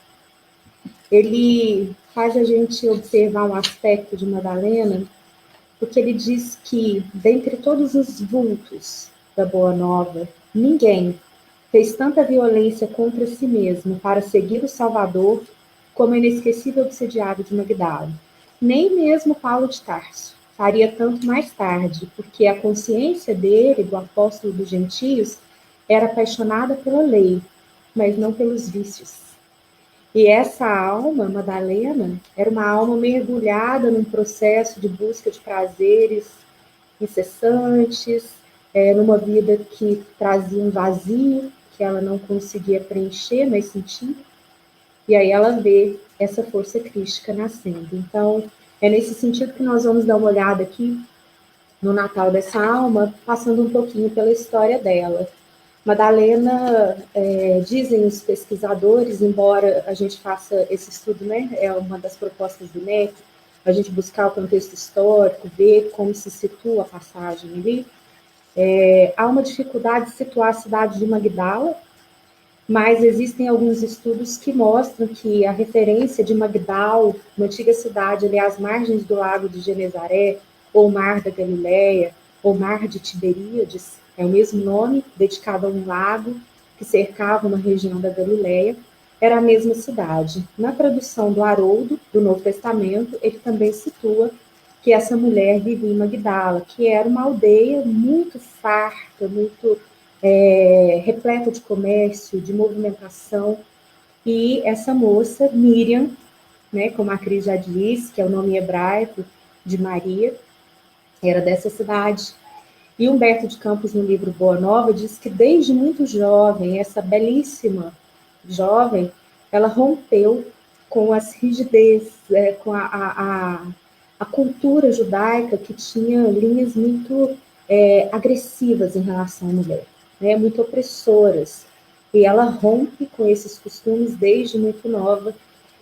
ele faz a gente observar um aspecto de Madalena, porque ele diz que, dentre todos os vultos da Boa Nova, ninguém fez tanta violência contra si mesmo para seguir o Salvador como o inesquecível obsediado de Magdala. Nem mesmo Paulo de Tarso faria tanto mais tarde, porque a consciência dele, do apóstolo dos gentios, era apaixonada pela lei, mas não pelos vícios. E essa alma, Madalena, era uma alma mergulhada num processo de busca de prazeres incessantes, numa vida que trazia um vazio, que ela não conseguia preencher, mas sentia. E aí ela vê essa força crística nascendo. Então, é nesse sentido que nós vamos dar uma olhada aqui no Natal dessa alma, passando um pouquinho pela história dela. Madalena, dizem os pesquisadores, embora a gente faça esse estudo, né, é uma das propostas do NEC, a gente buscar o contexto histórico, ver como se situa a passagem ali, há uma dificuldade de situar a cidade de Magdala, mas existem alguns estudos que mostram que a referência de Magdal, uma antiga cidade ali às margens do lago de Genezaré, ou Mar da Galileia, ou Mar de Tiberíades, é o mesmo nome, dedicado a um lago que cercava uma região da Galileia, era a mesma cidade. Na tradução do Haroldo, do Novo Testamento, ele também situa que essa mulher vivia em Magdala, que era uma aldeia muito farta, muito repleta de comércio, de movimentação, e essa moça, Miriam, né, como a Cris já disse, que é o nome hebraico de Maria, era dessa cidade. E Humberto de Campos, no livro Boa Nova, diz que desde muito jovem, essa belíssima jovem, ela rompeu com as rigidez, com a cultura judaica que tinha linhas muito agressivas em relação à mulher, né, muito opressoras. E ela rompe com esses costumes desde muito nova,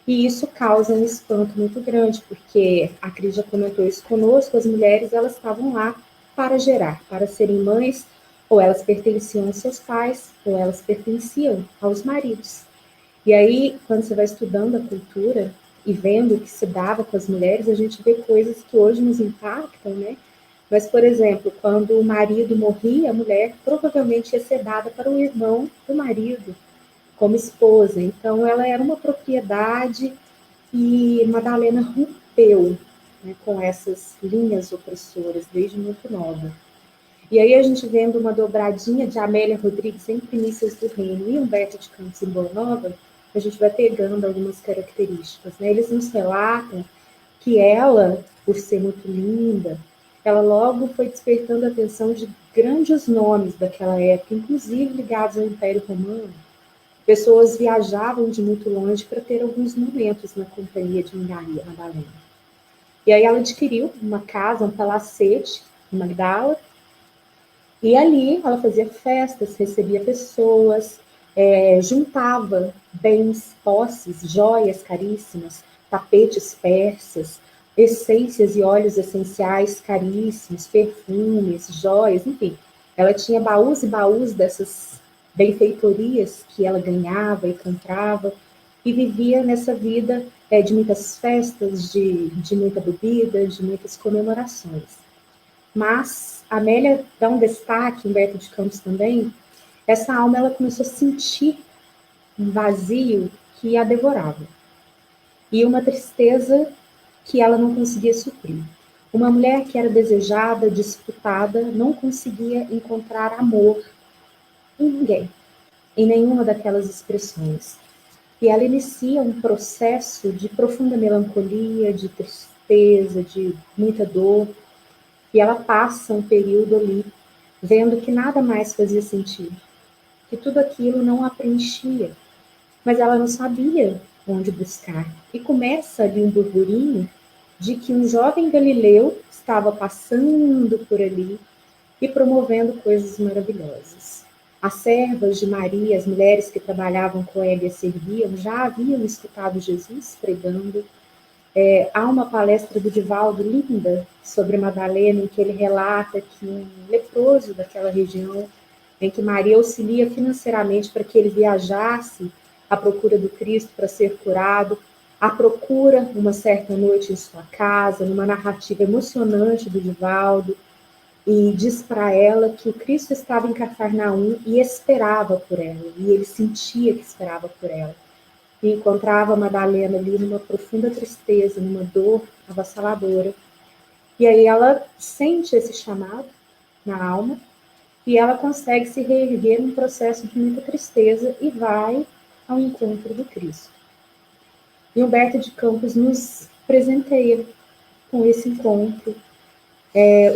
e isso causa um espanto muito grande, porque a Cris já comentou isso conosco, as mulheres elas estavam lá para gerar, para serem mães, ou elas pertenciam aos seus pais, ou elas pertenciam aos maridos. E aí, quando você vai estudando a cultura e vendo o que se dava com as mulheres, a gente vê coisas que hoje nos impactam, né? Mas, por exemplo, quando o marido morria, a mulher provavelmente ia ser dada para o irmão do marido, como esposa. Então, ela era uma propriedade e Madalena rompeu, né, com essas linhas opressoras desde muito nova. E aí a gente vendo uma dobradinha de Amélia Rodrigues em Primícias do Reino e Humberto de Campos em Boa Nova, a gente vai pegando algumas características, né? Eles nos relatam que ela, por ser muito linda, ela logo foi despertando a atenção de grandes nomes daquela época, inclusive ligados ao Império Romano. Pessoas viajavam de muito longe para ter alguns momentos na companhia de Maria Madalena. E aí ela adquiriu uma casa, um palacete em Magdala, e ali ela fazia festas, recebia pessoas, juntava bens, posses, joias caríssimas, tapetes persas, essências e óleos essenciais caríssimos, perfumes, joias, enfim. Ela tinha baús e baús dessas benfeitorias que ela ganhava e comprava, e vivia nessa vida de muitas festas, de muita bebida, de muitas comemorações. Mas a Amélia dá um destaque, Humberto de Campos também, essa alma ela começou a sentir um vazio que a devorava. E uma tristeza que ela não conseguia suprir. Uma mulher que era desejada, disputada, não conseguia encontrar amor em ninguém, em nenhuma daquelas expressões. E ela inicia um processo de profunda melancolia, de tristeza, de muita dor, e ela passa um período ali, vendo que nada mais fazia sentido, que tudo aquilo não a preenchia, mas ela não sabia onde buscar. E começa ali um burburinho de que um jovem galileu estava passando por ali e promovendo coisas maravilhosas. As servas de Maria, as mulheres que trabalhavam com ela e a serviam, já haviam escutado Jesus pregando. Há uma palestra do Divaldo linda sobre Madalena, em que ele relata que um leproso daquela região, em que Maria auxilia financeiramente para que ele viajasse à procura do Cristo para ser curado, a procura uma certa noite em sua casa, numa narrativa emocionante do Divaldo, e diz para ela que o Cristo estava em Cafarnaum e esperava por ela, e ele sentia que esperava por ela. E encontrava Madalena ali numa profunda tristeza, numa dor avassaladora. E aí ela sente esse chamado na alma e ela consegue se reerguer num processo de muita tristeza e vai ao encontro do Cristo. E Humberto de Campos nos presenteia com esse encontro.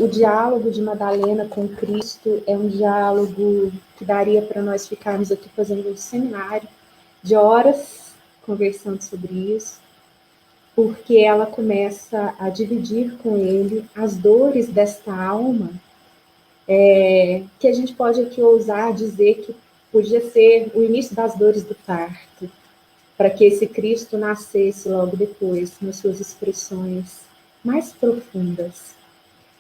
O diálogo de Madalena com Cristo é um diálogo que daria para nós ficarmos aqui fazendo um seminário de horas conversando sobre isso, porque ela começa a dividir com ele as dores desta alma, que a gente pode aqui ousar dizer que podia ser o início das dores do parto, para que esse Cristo nascesse logo depois, nas suas expressões mais profundas.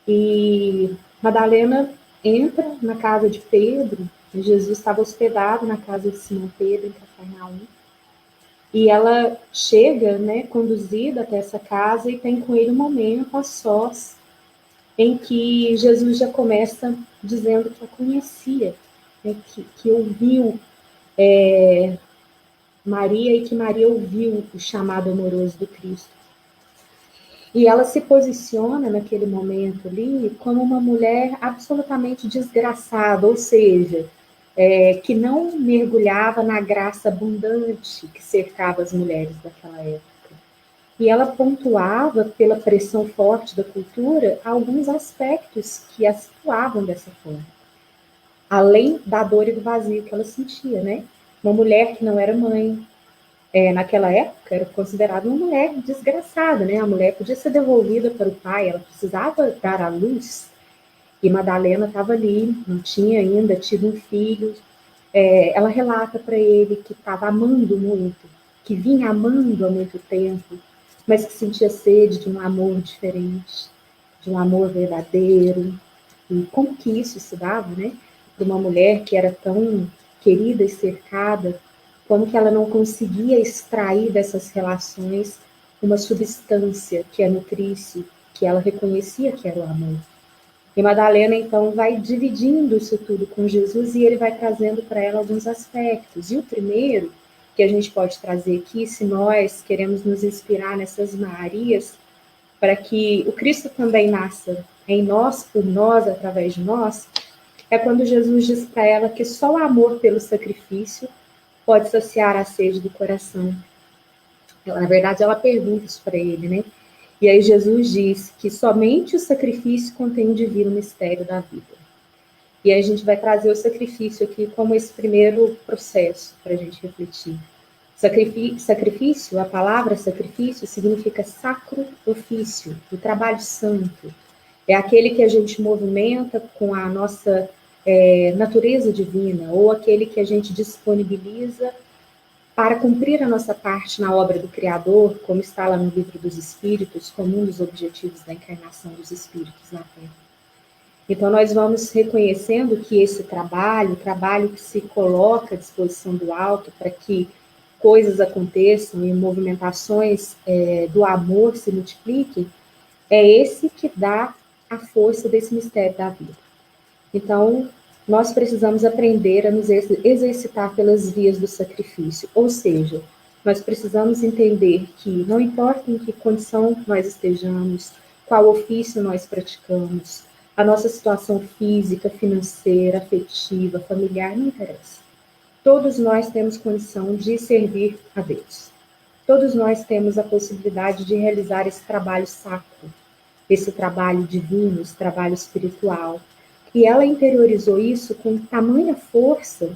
E Madalena entra na casa de Pedro, e Jesus estava hospedado na casa de Simão Pedro, em Cafarnaum, e ela chega, né, conduzida até essa casa e tem com ele um momento a sós, em que Jesus já começa dizendo que a conhecia, né, que ouviu Maria e que Maria ouviu o chamado amoroso do Cristo. E ela se posiciona naquele momento ali como uma mulher absolutamente desgraçada, ou seja, que não mergulhava na graça abundante que cercava as mulheres daquela época. E ela pontuava, pela pressão forte da cultura, alguns aspectos que a situavam dessa forma. Além da dor e do vazio que ela sentia, né? Uma mulher que não era mãe, naquela época, era considerada uma mulher desgraçada, né? A mulher podia ser devolvida para o pai, ela precisava dar à luz. E Madalena estava ali, não tinha ainda tido um filho. Ela relata para ele que estava amando muito, que vinha amando há muito tempo, mas que sentia sede de um amor diferente, de um amor verdadeiro. E como que isso se dava, né? Para uma mulher que era tão querida e cercada, como que ela não conseguia extrair dessas relações uma substância que a nutrisse, que ela reconhecia que era o amor. E Madalena, então, vai dividindo isso tudo com Jesus e ele vai trazendo para ela alguns aspectos. E o primeiro que a gente pode trazer aqui, se nós queremos nos inspirar nessas Marias, para que o Cristo também nasça em nós, por nós, através de nós, é quando Jesus diz para ela que só o amor pelo sacrifício pode saciar a sede do coração. Na verdade, ela pergunta isso para ele, né? E aí Jesus diz que somente o sacrifício contém o divino mistério da vida. E aí a gente vai trazer o sacrifício aqui como esse primeiro processo para a gente refletir. Sacrifício, a palavra sacrifício significa sacro ofício, o trabalho santo. É aquele que a gente movimenta com a nossa natureza divina, ou aquele que a gente disponibiliza para cumprir a nossa parte na obra do Criador, como está lá no Livro dos Espíritos, como um dos objetivos da encarnação dos Espíritos na Terra. Então, nós vamos reconhecendo que esse trabalho, o trabalho que se coloca à disposição do alto para que coisas aconteçam e movimentações do amor se multipliquem, é esse que dá a força desse mistério da vida. Então, nós precisamos aprender a nos exercitar pelas vias do sacrifício, ou seja, nós precisamos entender que não importa em que condição nós estejamos, qual ofício nós praticamos, a nossa situação física, financeira, afetiva, familiar, não interessa. Todos nós temos condição de servir a Deus. Todos nós temos a possibilidade de realizar esse trabalho sacro, esse trabalho divino, esse trabalho espiritual. E ela interiorizou isso com tamanha força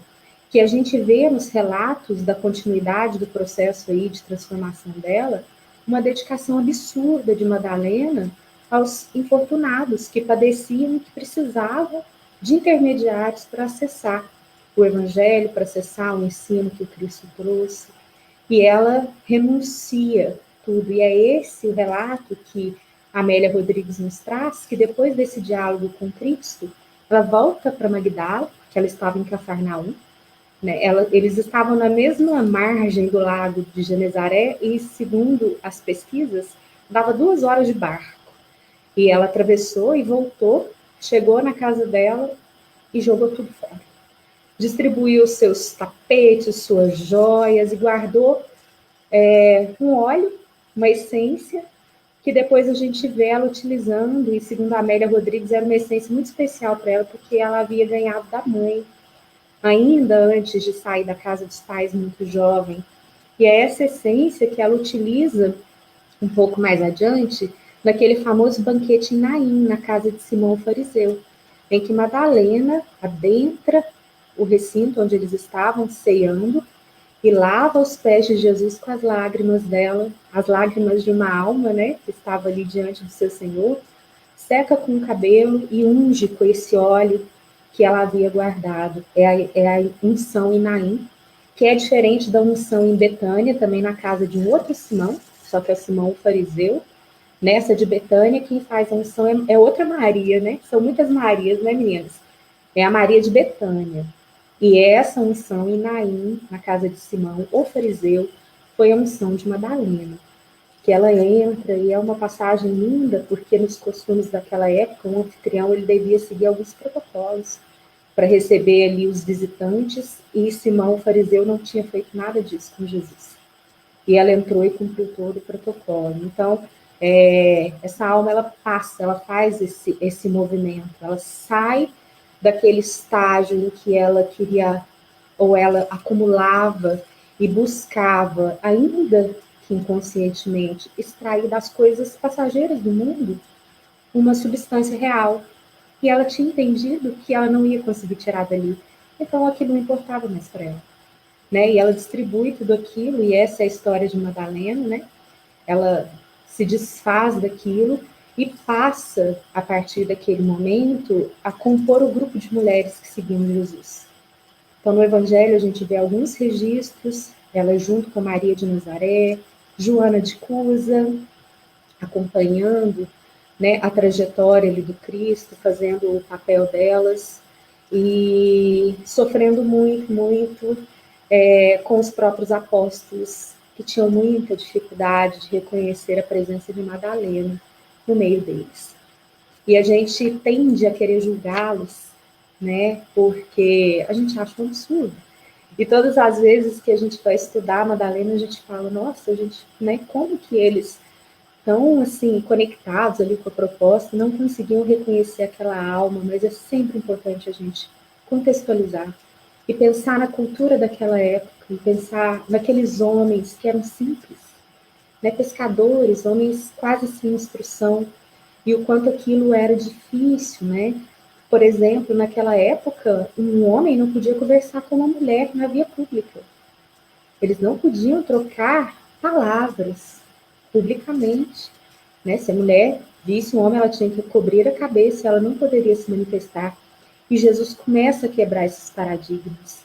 que a gente vê nos relatos da continuidade do processo aí de transformação dela, uma dedicação absurda de Madalena aos infortunados que padeciam e que precisavam de intermediários para acessar o Evangelho, para acessar o ensino que o Cristo trouxe. E ela renuncia tudo. E é esse o relato que Amélia Rodrigues nos traz, que depois desse diálogo com Cristo, ela volta para Magdala, que ela estava em Cafarnaum, né? Eles estavam na mesma margem do lago de Genezaré e, segundo as pesquisas, dava 2 horas de barco. E ela atravessou e voltou, chegou na casa dela e jogou tudo fora. Distribuiu seus tapetes, suas joias e guardou um óleo, uma essência, que depois a gente vê ela utilizando, e segundo a Amélia Rodrigues, era uma essência muito especial para ela, porque ela havia ganhado da mãe, ainda antes de sair da casa dos pais, muito jovem. E é essa essência que ela utiliza um pouco mais adiante, naquele famoso banquete em Naim, na casa de Simão o fariseu, em que Madalena adentra o recinto onde eles estavam ceando, e lava os pés de Jesus com as lágrimas dela, as lágrimas de uma alma, né, que estava ali diante do seu Senhor, seca com o cabelo e unge com esse óleo que ela havia guardado. É a unção em Naim, que é diferente da unção em Betânia, também na casa de um outro Simão, só que é Simão o fariseu. Nessa de Betânia, quem faz a unção é outra Maria, né? São muitas Marias, né, meninas? É a Maria de Betânia. E essa unção em Naim, na casa de Simão, o fariseu, foi a unção de Madalena, que ela entra e é uma passagem linda, porque nos costumes daquela época, o anfitrião ele devia seguir alguns protocolos para receber ali os visitantes, e Simão, o fariseu, não tinha feito nada disso com Jesus. E ela entrou e cumpriu todo o protocolo. Então, essa alma, ela passa, ela faz esse movimento, ela sai daquele estágio em que ela queria, ou ela acumulava e buscava, ainda que inconscientemente, extrair das coisas passageiras do mundo uma substância real. E ela tinha entendido que ela não ia conseguir tirar dali. Então aquilo não importava mais para ela. né? E ela distribui tudo aquilo, e essa é a história de Madalena, né? Ela se desfaz daquilo e passa, a partir daquele momento, a compor o grupo de mulheres que seguiam Jesus. Então, no Evangelho, a gente vê alguns registros, ela junto com Maria de Nazaré, Joana de Cusa, acompanhando, né, a trajetória ali do Cristo, fazendo o papel delas e sofrendo muito, muito com os próprios apóstolos, que tinham muita dificuldade de reconhecer a presença de Madalena no meio deles. E a gente tende a querer julgá-los, né, porque a gente acha um absurdo. E todas as vezes que a gente vai estudar a Madalena, a gente fala, nossa, a gente, né, como que eles tão assim conectados ali com a proposta, não conseguiam reconhecer aquela alma, mas é sempre importante a gente contextualizar e pensar na cultura daquela época, e pensar naqueles homens que eram simples, né, pescadores, homens quase sem instrução, e o quanto aquilo era difícil, né? Por exemplo, naquela época, um homem não podia conversar com uma mulher na via pública. Eles não podiam trocar palavras publicamente, né? Se a mulher visse um homem, ela tinha que cobrir a cabeça, ela não poderia se manifestar. E Jesus começa a quebrar esses paradigmas,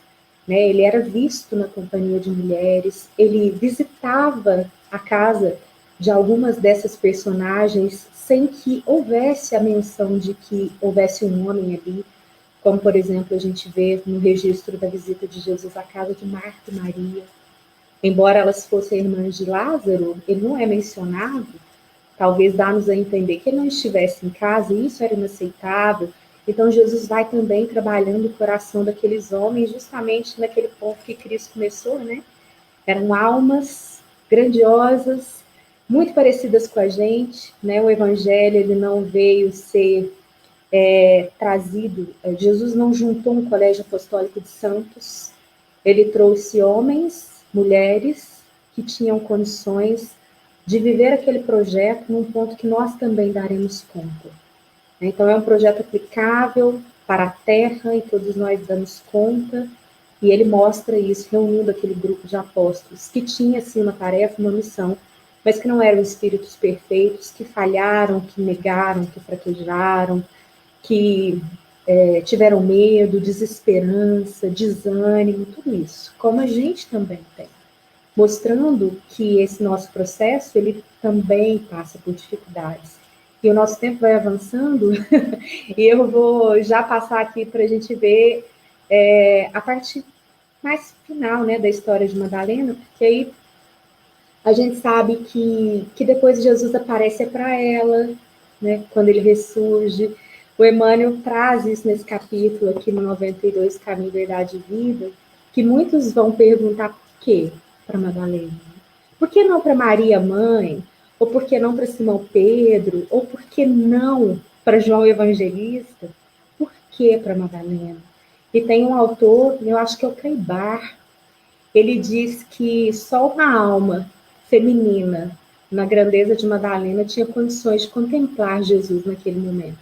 né? Ele era visto na companhia de mulheres, ele visitava a casa de algumas dessas personagens sem que houvesse a menção de que houvesse um homem ali, como, por exemplo, a gente vê no registro da visita de Jesus à casa de Marta e Maria. Embora elas fossem irmãs de Lázaro, ele não é mencionado, talvez dá-nos a entender que ele não estivesse em casa, e isso era inaceitável. Então, Jesus vai também trabalhando o coração daqueles homens, justamente naquele ponto que Cristo começou, né? Eram almas grandiosas, muito parecidas com a gente, né? O Evangelho, ele não veio ser trazido, Jesus não juntou um colégio apostólico de santos, ele trouxe homens, mulheres, que tinham condições de viver aquele projeto num ponto que nós também daremos conta. Então, é um projeto aplicável para a Terra, e todos nós damos conta, e ele mostra isso, reunindo aquele grupo de apóstolos, que tinha, sim, uma tarefa, uma missão, mas que não eram espíritos perfeitos, que falharam, que negaram, que fraquejaram, que tiveram medo, desesperança, desânimo, tudo isso, como a gente também tem, mostrando que esse nosso processo, ele também passa por dificuldades. E o nosso tempo vai avançando, e eu vou já passar aqui para a gente ver a parte mais final, né, da história de Madalena, porque aí a gente sabe que depois Jesus aparece para ela, né, quando ele ressurge. O Emmanuel traz isso nesse capítulo aqui no 92, Caminho, Verdade e Vida, que muitos vão perguntar por quê para Madalena. Por que não para Maria, mãe? Ou por que não para Simão Pedro? Ou por que não para João Evangelista? Por que para Madalena? E tem um autor, eu acho que é o Caibar, ele diz que só uma alma feminina na grandeza de Madalena tinha condições de contemplar Jesus naquele momento,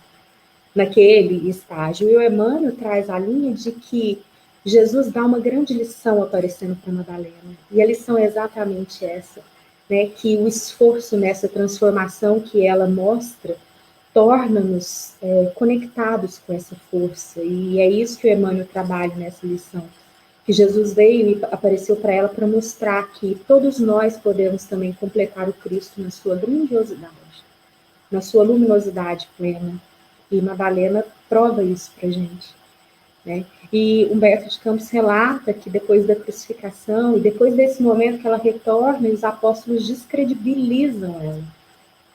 naquele estágio. E o Emmanuel traz a linha de que Jesus dá uma grande lição aparecendo para Madalena. E a lição é exatamente essa, né? Que o esforço nessa transformação que ela mostra torna-nos conectados com essa força. E é isso que o Emmanuel trabalha nessa lição. Que Jesus veio e apareceu para ela para mostrar que todos nós podemos também completar o Cristo na sua grandiosidade, na sua luminosidade plena. E Madalena prova isso para a gente, né? E Humberto de Campos relata que depois da crucificação, e depois desse momento que ela retorna, os apóstolos descredibilizam ela.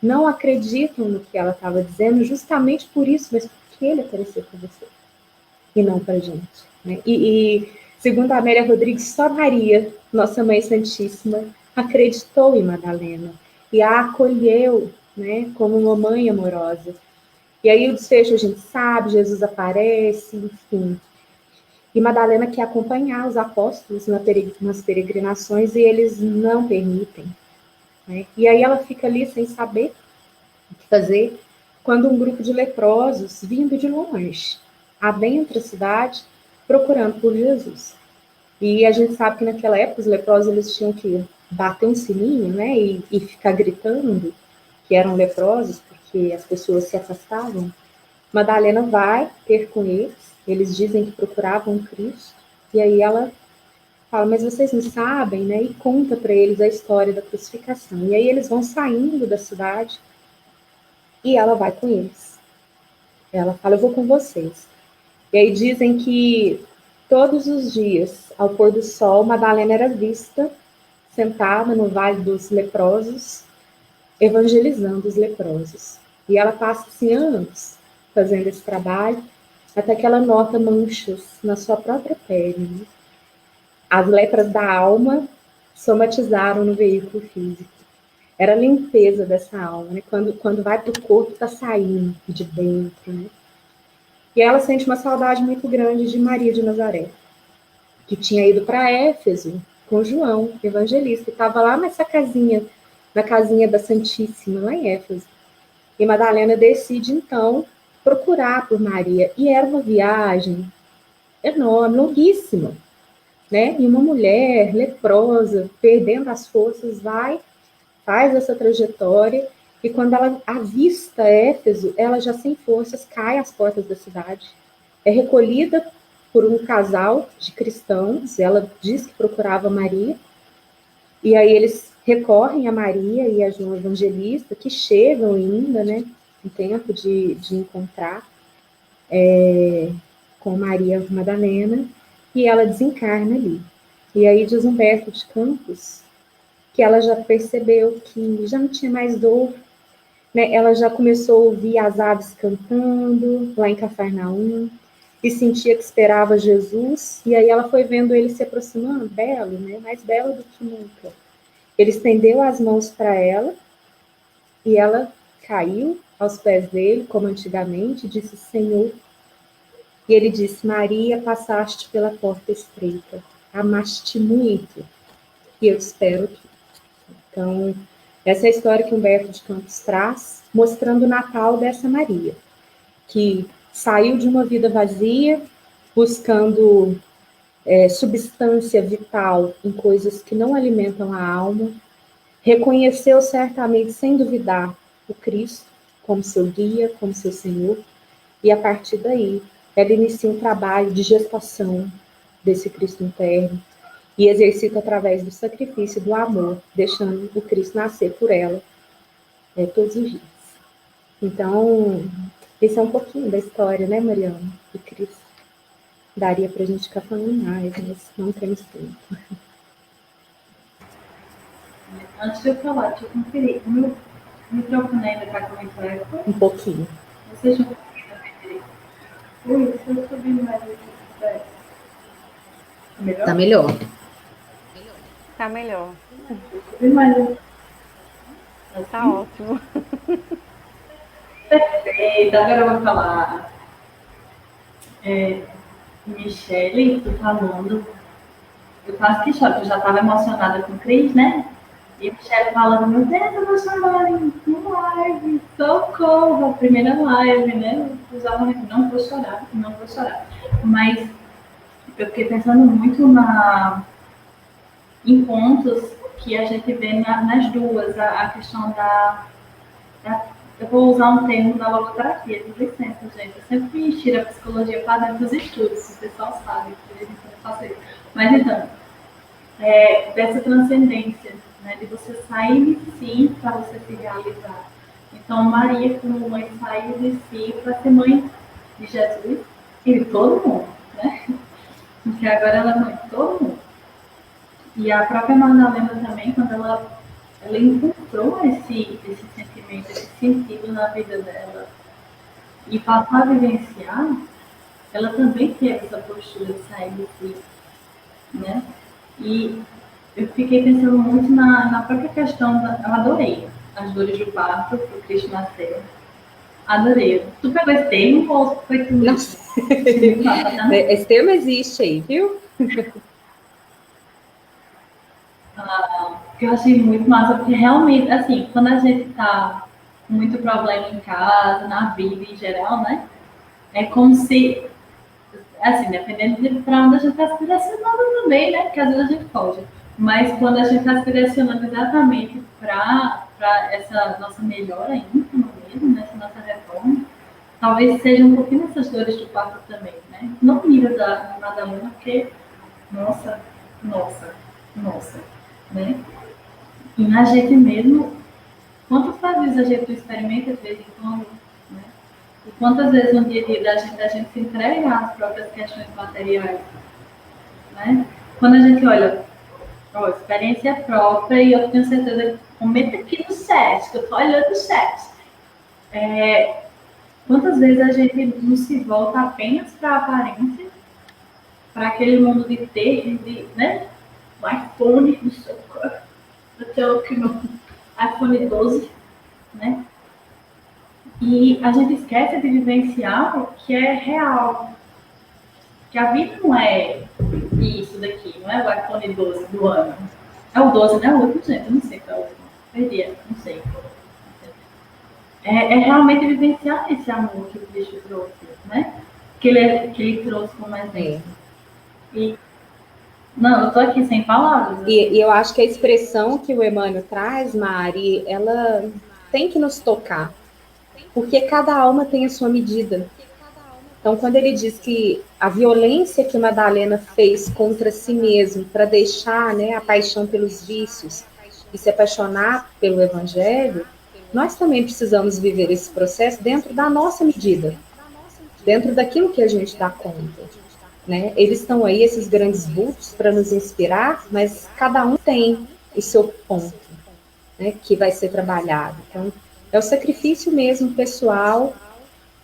Não acreditam no que ela estava dizendo, justamente por isso, mas porque ele apareceu para você, e não para a gente, né? Segundo a Amélia Rodrigues, só Maria, nossa Mãe Santíssima, acreditou em Madalena e a acolheu, né, como uma mãe amorosa. E aí o desfecho a gente sabe, Jesus aparece, enfim. E Madalena quer acompanhar os apóstolos nas peregrinações e eles não permitem, né? E aí ela fica ali sem saber o que fazer, quando um grupo de leprosos, vindo de longe, adentra a cidade, procurando por Jesus. E a gente sabe que naquela época os leprosos eles tinham que bater um sininho, né, e ficar gritando que eram leprosos, porque as pessoas se afastavam. Madalena vai ter com eles dizem que procuravam Cristo, e aí ela fala, mas vocês não sabem, né, e conta para eles a história da crucificação. E aí eles vão saindo da cidade, e ela vai com eles. Ela fala, eu vou com vocês. E aí dizem que todos os dias, ao pôr do sol, Madalena era vista sentada no Vale dos Leprosos, evangelizando os leprosos. E ela passa assim, anos fazendo esse trabalho, até que ela nota manchas na sua própria pele. Né? As lepras da alma somatizaram no veículo físico. Era a limpeza dessa alma, né? Quando vai para o corpo, está saindo de dentro. Né? E ela sente uma saudade muito grande de Maria de Nazaré, que tinha ido para Éfeso com João, evangelista, e estava lá nessa casinha, na casinha da Santíssima, lá em Éfeso. E Madalena decide, então, procurar por Maria. E era uma viagem enorme, longuíssima. Né? E uma mulher leprosa, perdendo as forças, faz essa trajetória, e quando ela avista Éfeso, ela já sem forças cai às portas da cidade. É recolhida por um casal de cristãos, ela diz que procurava Maria, e aí eles recorrem a Maria e a João Evangelista, que chegam ainda, né, em tempo de encontrar com Maria Madalena, e ela desencarna ali. E aí diz Humberto de Campos que ela já percebeu que já não tinha mais dor, né? Ela já começou a ouvir as aves cantando lá em Cafarnaum, e sentia que esperava Jesus, e aí ela foi vendo ele se aproximando, belo, né? Mais belo do que nunca. Ele estendeu as mãos para ela, e ela caiu aos pés dele, como antigamente, e disse, Senhor. E ele disse, Maria, passaste pela porta estreita, amaste muito, e eu te espero aqui. Então, essa é a história que Humberto de Campos traz, mostrando o Natal dessa Maria, que saiu de uma vida vazia, buscando substância vital em coisas que não alimentam a alma, reconheceu certamente, sem duvidar, o Cristo como seu guia, como seu Senhor, e a partir daí, ela inicia um trabalho de gestação desse Cristo interno, e exercita através do sacrifício do amor, deixando o Cristo nascer por ela todos os dias. Então, esse é um pouquinho da história, né, Mariana? Do Cristo. Daria para a gente ficar falando mais, mas não temos tempo. Antes de eu falar, deixa eu conferir. O meu microfone ainda está com muito eco? Um pouquinho. Vocês não conseguiram ver? Ui, se eu subir mais aqui. Tá melhor? Tá melhor. Tá melhor. Subir mais aqui. Tá ótimo. Perfeito, agora eu vou falar. Michele, tu falando. Eu quase que choro, porque eu já estava emocionada com o Cris, né? E a Michelle falando, meu Deus, eu vou chorar em live, socorro, a primeira live, né? Eu já falei, não vou chorar, não vou chorar. Mas eu fiquei pensando muito em pontos que a gente vê nas duas, a questão eu vou usar um termo da logoterapia, com licença, gente. Eu sempre me tiro a psicologia para dentro dos estudos, o pessoal sabe que a gente não faz isso. Mas então, dessa transcendência, né, de você sair de si para você se realizar. Então, Maria, como mãe, saiu de si para ser mãe de Jesus e de todo mundo, né? Porque agora ela é mãe de todo mundo. E a própria Madalena também, quando ela encontrou esse sentimento, esse sentido na vida dela e passou a vivenciar, ela também teve essa postura de sair de si, né? E eu fiquei pensando muito na própria questão eu adorei as dores do parto, que o Cristo nasceu. Adorei. Tu pegou esse termo ou foi tu? Nossa. Esse termo existe aí, viu? Que eu achei muito massa, porque realmente, assim, quando a gente tá com muito problema em casa, na vida em geral, né? É como se assim, dependendo de para onde a gente está se direcionando também, né? Porque às vezes a gente foge. Mas quando a gente está se direcionando exatamente para essa nossa melhora íntima mesmo, nessa nossa reforma, talvez seja um pouquinho dessas dores do parto também, né? Não no nível da Madalena, porque, nossa, nossa, nossa, né? E na gente mesmo, quantas vezes a gente experimenta de vez em quando, né? E quantas vezes no dia a dia a gente se entrega às próprias questões materiais, né? Quando a gente olha, ó, experiência própria, e eu tenho certeza que comenta aqui no chat, que eu tô olhando o chat. Quantas vezes a gente não se volta apenas para a aparência, para aquele mundo de ter, né? O iPhone no seu corpo, eu tenho aqui no iPhone 12, né? E a gente esquece de vivenciar o que é real. Que a vida não é isso daqui, não é o iPhone 12 do ano. É o 12, né? O último, gente, eu não sei qual é o último. Perdi, não sei. É realmente vivenciar esse amor que o Cristo trouxe, né? Que ele trouxe como exemplo. E, não, eu tô aqui sem palavras. E eu acho que a expressão que o Emmanuel traz, Mari, ela tem que nos tocar, porque cada alma tem a sua medida. Então, quando ele diz que a violência que Madalena fez contra si mesmo para deixar, né, a paixão pelos vícios e se apaixonar pelo Evangelho, nós também precisamos viver esse processo dentro da nossa medida, dentro daquilo que a gente dá conta. Né? Eles estão aí, esses grandes vultos, para nos inspirar, mas cada um tem o seu ponto, né, que vai ser trabalhado. Então, é o sacrifício mesmo pessoal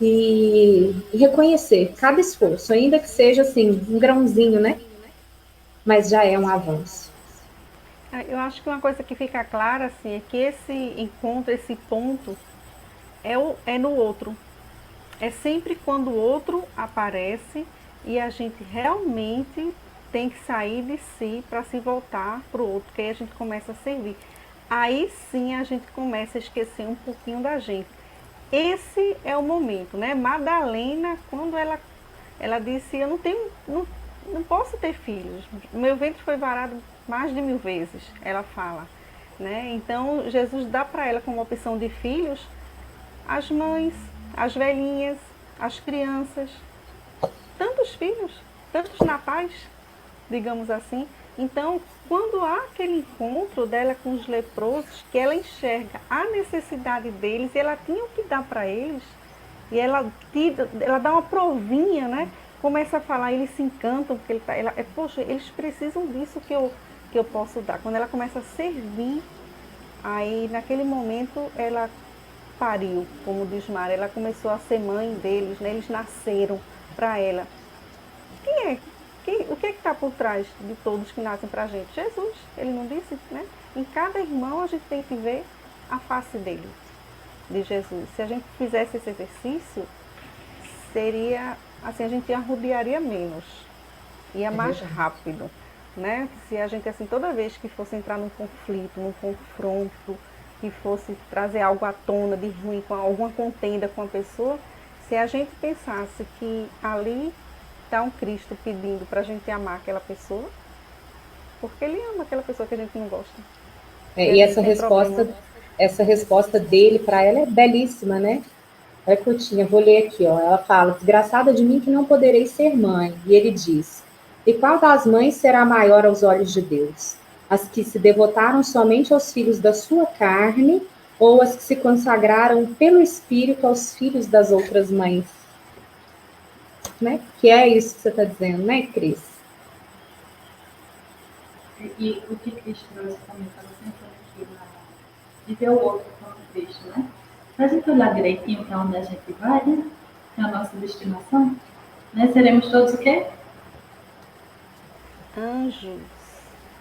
e reconhecer cada esforço, ainda que seja assim, um grãozinho, né? Mas já é um avanço. Eu acho que uma coisa que fica clara assim, é que esse encontro, esse ponto, é no outro. É sempre quando o outro aparece e a gente realmente tem que sair de si para se voltar para o outro, que aí a gente começa a servir. Aí sim a gente começa a esquecer um pouquinho da gente. Esse é o momento, né? Madalena, quando ela disse, eu não posso ter filhos, meu ventre foi varado mais de 1000 vezes, ela fala, né? Então Jesus dá para ela como opção de filhos as mães, as velhinhas, as crianças, tantos filhos, tantos natais, digamos assim. Então, quando há aquele encontro dela com os leprosos, que ela enxerga a necessidade deles, e ela tinha o que dar para eles, e ela dá uma provinha, né? Começa a falar, eles se encantam, porque poxa, eles precisam disso que eu posso dar. Quando ela começa a servir, aí naquele momento ela pariu, como diz Mara, ela começou a ser mãe deles, né? Eles nasceram para ela. O que é que está por trás de todos que nascem para a gente? Jesus, ele não disse, né? Em cada irmão a gente tem que ver a face dele, de Jesus. Se a gente fizesse esse exercício, seria, assim, a gente arrodearia menos, ia mais rápido, né? Se a gente, assim, toda vez que fosse entrar num conflito, num confronto, que fosse trazer algo à tona de ruim, com alguma contenda com a pessoa, se a gente pensasse que ali está um Cristo pedindo para a gente amar aquela pessoa, porque ele ama aquela pessoa que a gente não gosta. E essa resposta dele para ela é belíssima, né? É curtinha, vou ler aqui, ó. Ela fala, desgraçada de mim que não poderei ser mãe. E ele diz, e qual das mães será maior aos olhos de Deus? As que se devotaram somente aos filhos da sua carne ou as que se consagraram pelo Espírito aos filhos das outras mães? Né? Que é isso que você está dizendo, né, Cris? E o que Cristo trouxe também, estava pensando aqui, de ver o outro como Cristo, né? Se a gente olhar direitinho para onde a gente vai, né? Que é a nossa destinação, né? Seremos todos o quê? Anjos.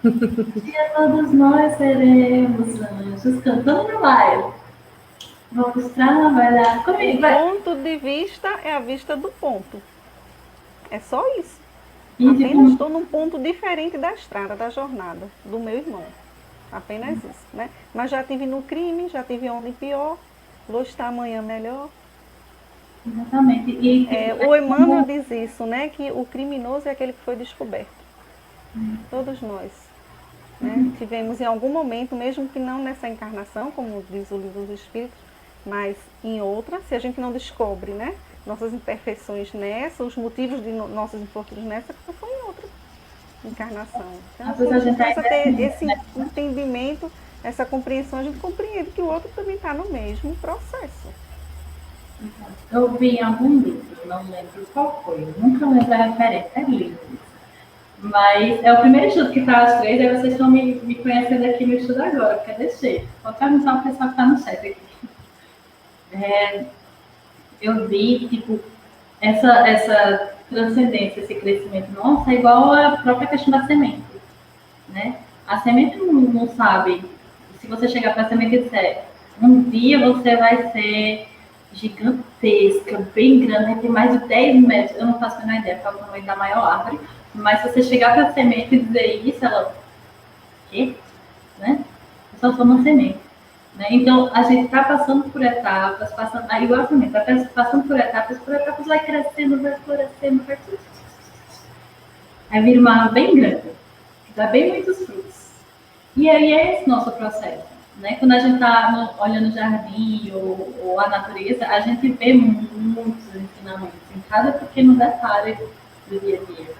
E todos nós seremos anjos, cantando no baile. Vamos trabalhar comigo. O ponto de vista é a vista do ponto. É só isso. E apenas estou num ponto diferente da estrada, da jornada, do meu irmão. Apenas isso, né? Mas já tive no crime, já tive ontem pior, vou estar amanhã melhor. Exatamente. E O Emmanuel diz isso, né? Que o criminoso é aquele que foi descoberto. Todos nós. Né? Tivemos em algum momento, mesmo que não nessa encarnação, como diz o Livro dos Espíritos, mas em outra, se a gente não descobre, né, nossas imperfeições nessa, os motivos de nossos infortúnios nessa, que foi em outra encarnação. Então, quando a gente começa a ter esse entendimento, essa compreensão, a gente compreende que o outro também está no mesmo processo. Eu vi em algum livro, não lembro qual foi, eu nunca lembro a referência, é livro. Mas é o primeiro estudo que está às 3, aí vocês estão me conhecendo aqui no estudo agora, porque é desse jeito. Vou perguntar ao pessoal que está no chat aqui. Eu vi, tipo, essa transcendência, esse crescimento nosso é igual à própria questão da semente, né? A semente não sabe, se você chegar para a semente e disser, um dia você vai ser gigantesca, bem grande, vai ter mais de 10 metros, eu não faço a menor ideia qual é o tamanho da maior árvore, mas se você chegar para a semente e dizer isso, ela, quê? Né? Eu só sou uma semente. Né? Então, a gente está passando por etapas, igual a semente, está passando por etapas, vai crescendo, vai florescendo, vai... Aí vira uma árvore bem grande, que dá bem muitos frutos. E aí é esse nosso processo. Né? Quando a gente está olhando o jardim ou a natureza, a gente vê muitos ensinamentos em cada pequeno detalhe do dia a dia.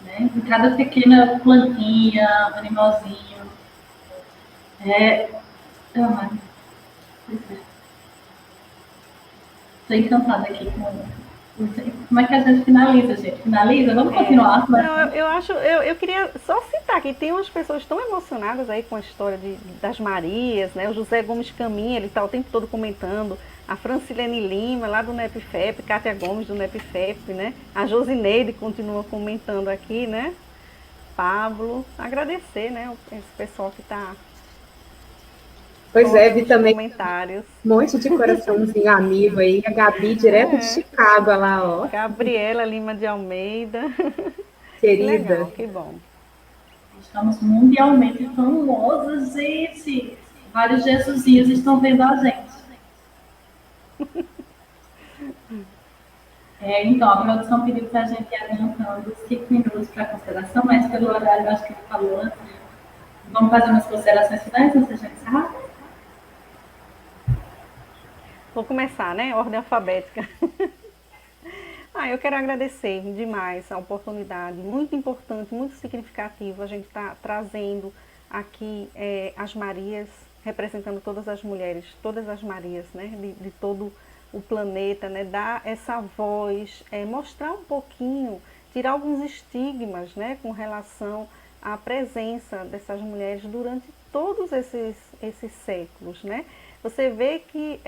Né? Em cada pequena plantinha, animalzinho. Estou encantada aqui com... Como é que a gente finaliza, gente? Finaliza? Vamos continuar? Não, eu queria só citar que tem umas pessoas tão emocionadas aí com a história das Marias, né? O José Gomes Caminha, ele está o tempo todo comentando. A Francilene Lima, lá do NEPFEP, Cátia Gomes do NEPFEP, né? A Josineide continua comentando aqui, né? Pablo, agradecer, né? Esse pessoal que está... Pois é, vi também comentários. Um monte de coraçãozinho amigo aí. A Gabi, direto de Chicago, lá, ó. Gabriela Lima de Almeida. Querida. Legal, que bom. Estamos mundialmente famosos, gente. Vários Jesusinhos estão vendo a gente. Então, a produção pediu para a gente ir adiantando 5 minutos para consideração, mas pelo horário, eu acho que ele falou antes. Vamos fazer umas considerações finais antes de a gente encerrar? Vou começar, né? Ordem alfabética. Eu quero agradecer demais a oportunidade, muito importante, muito significativo. A gente está trazendo aqui as Marias, representando todas as mulheres, todas as Marias, né? De todo o planeta, né? Dar essa voz, mostrar um pouquinho, tirar alguns estigmas, né? Com relação à presença dessas mulheres durante todos esses séculos, né? Você vê que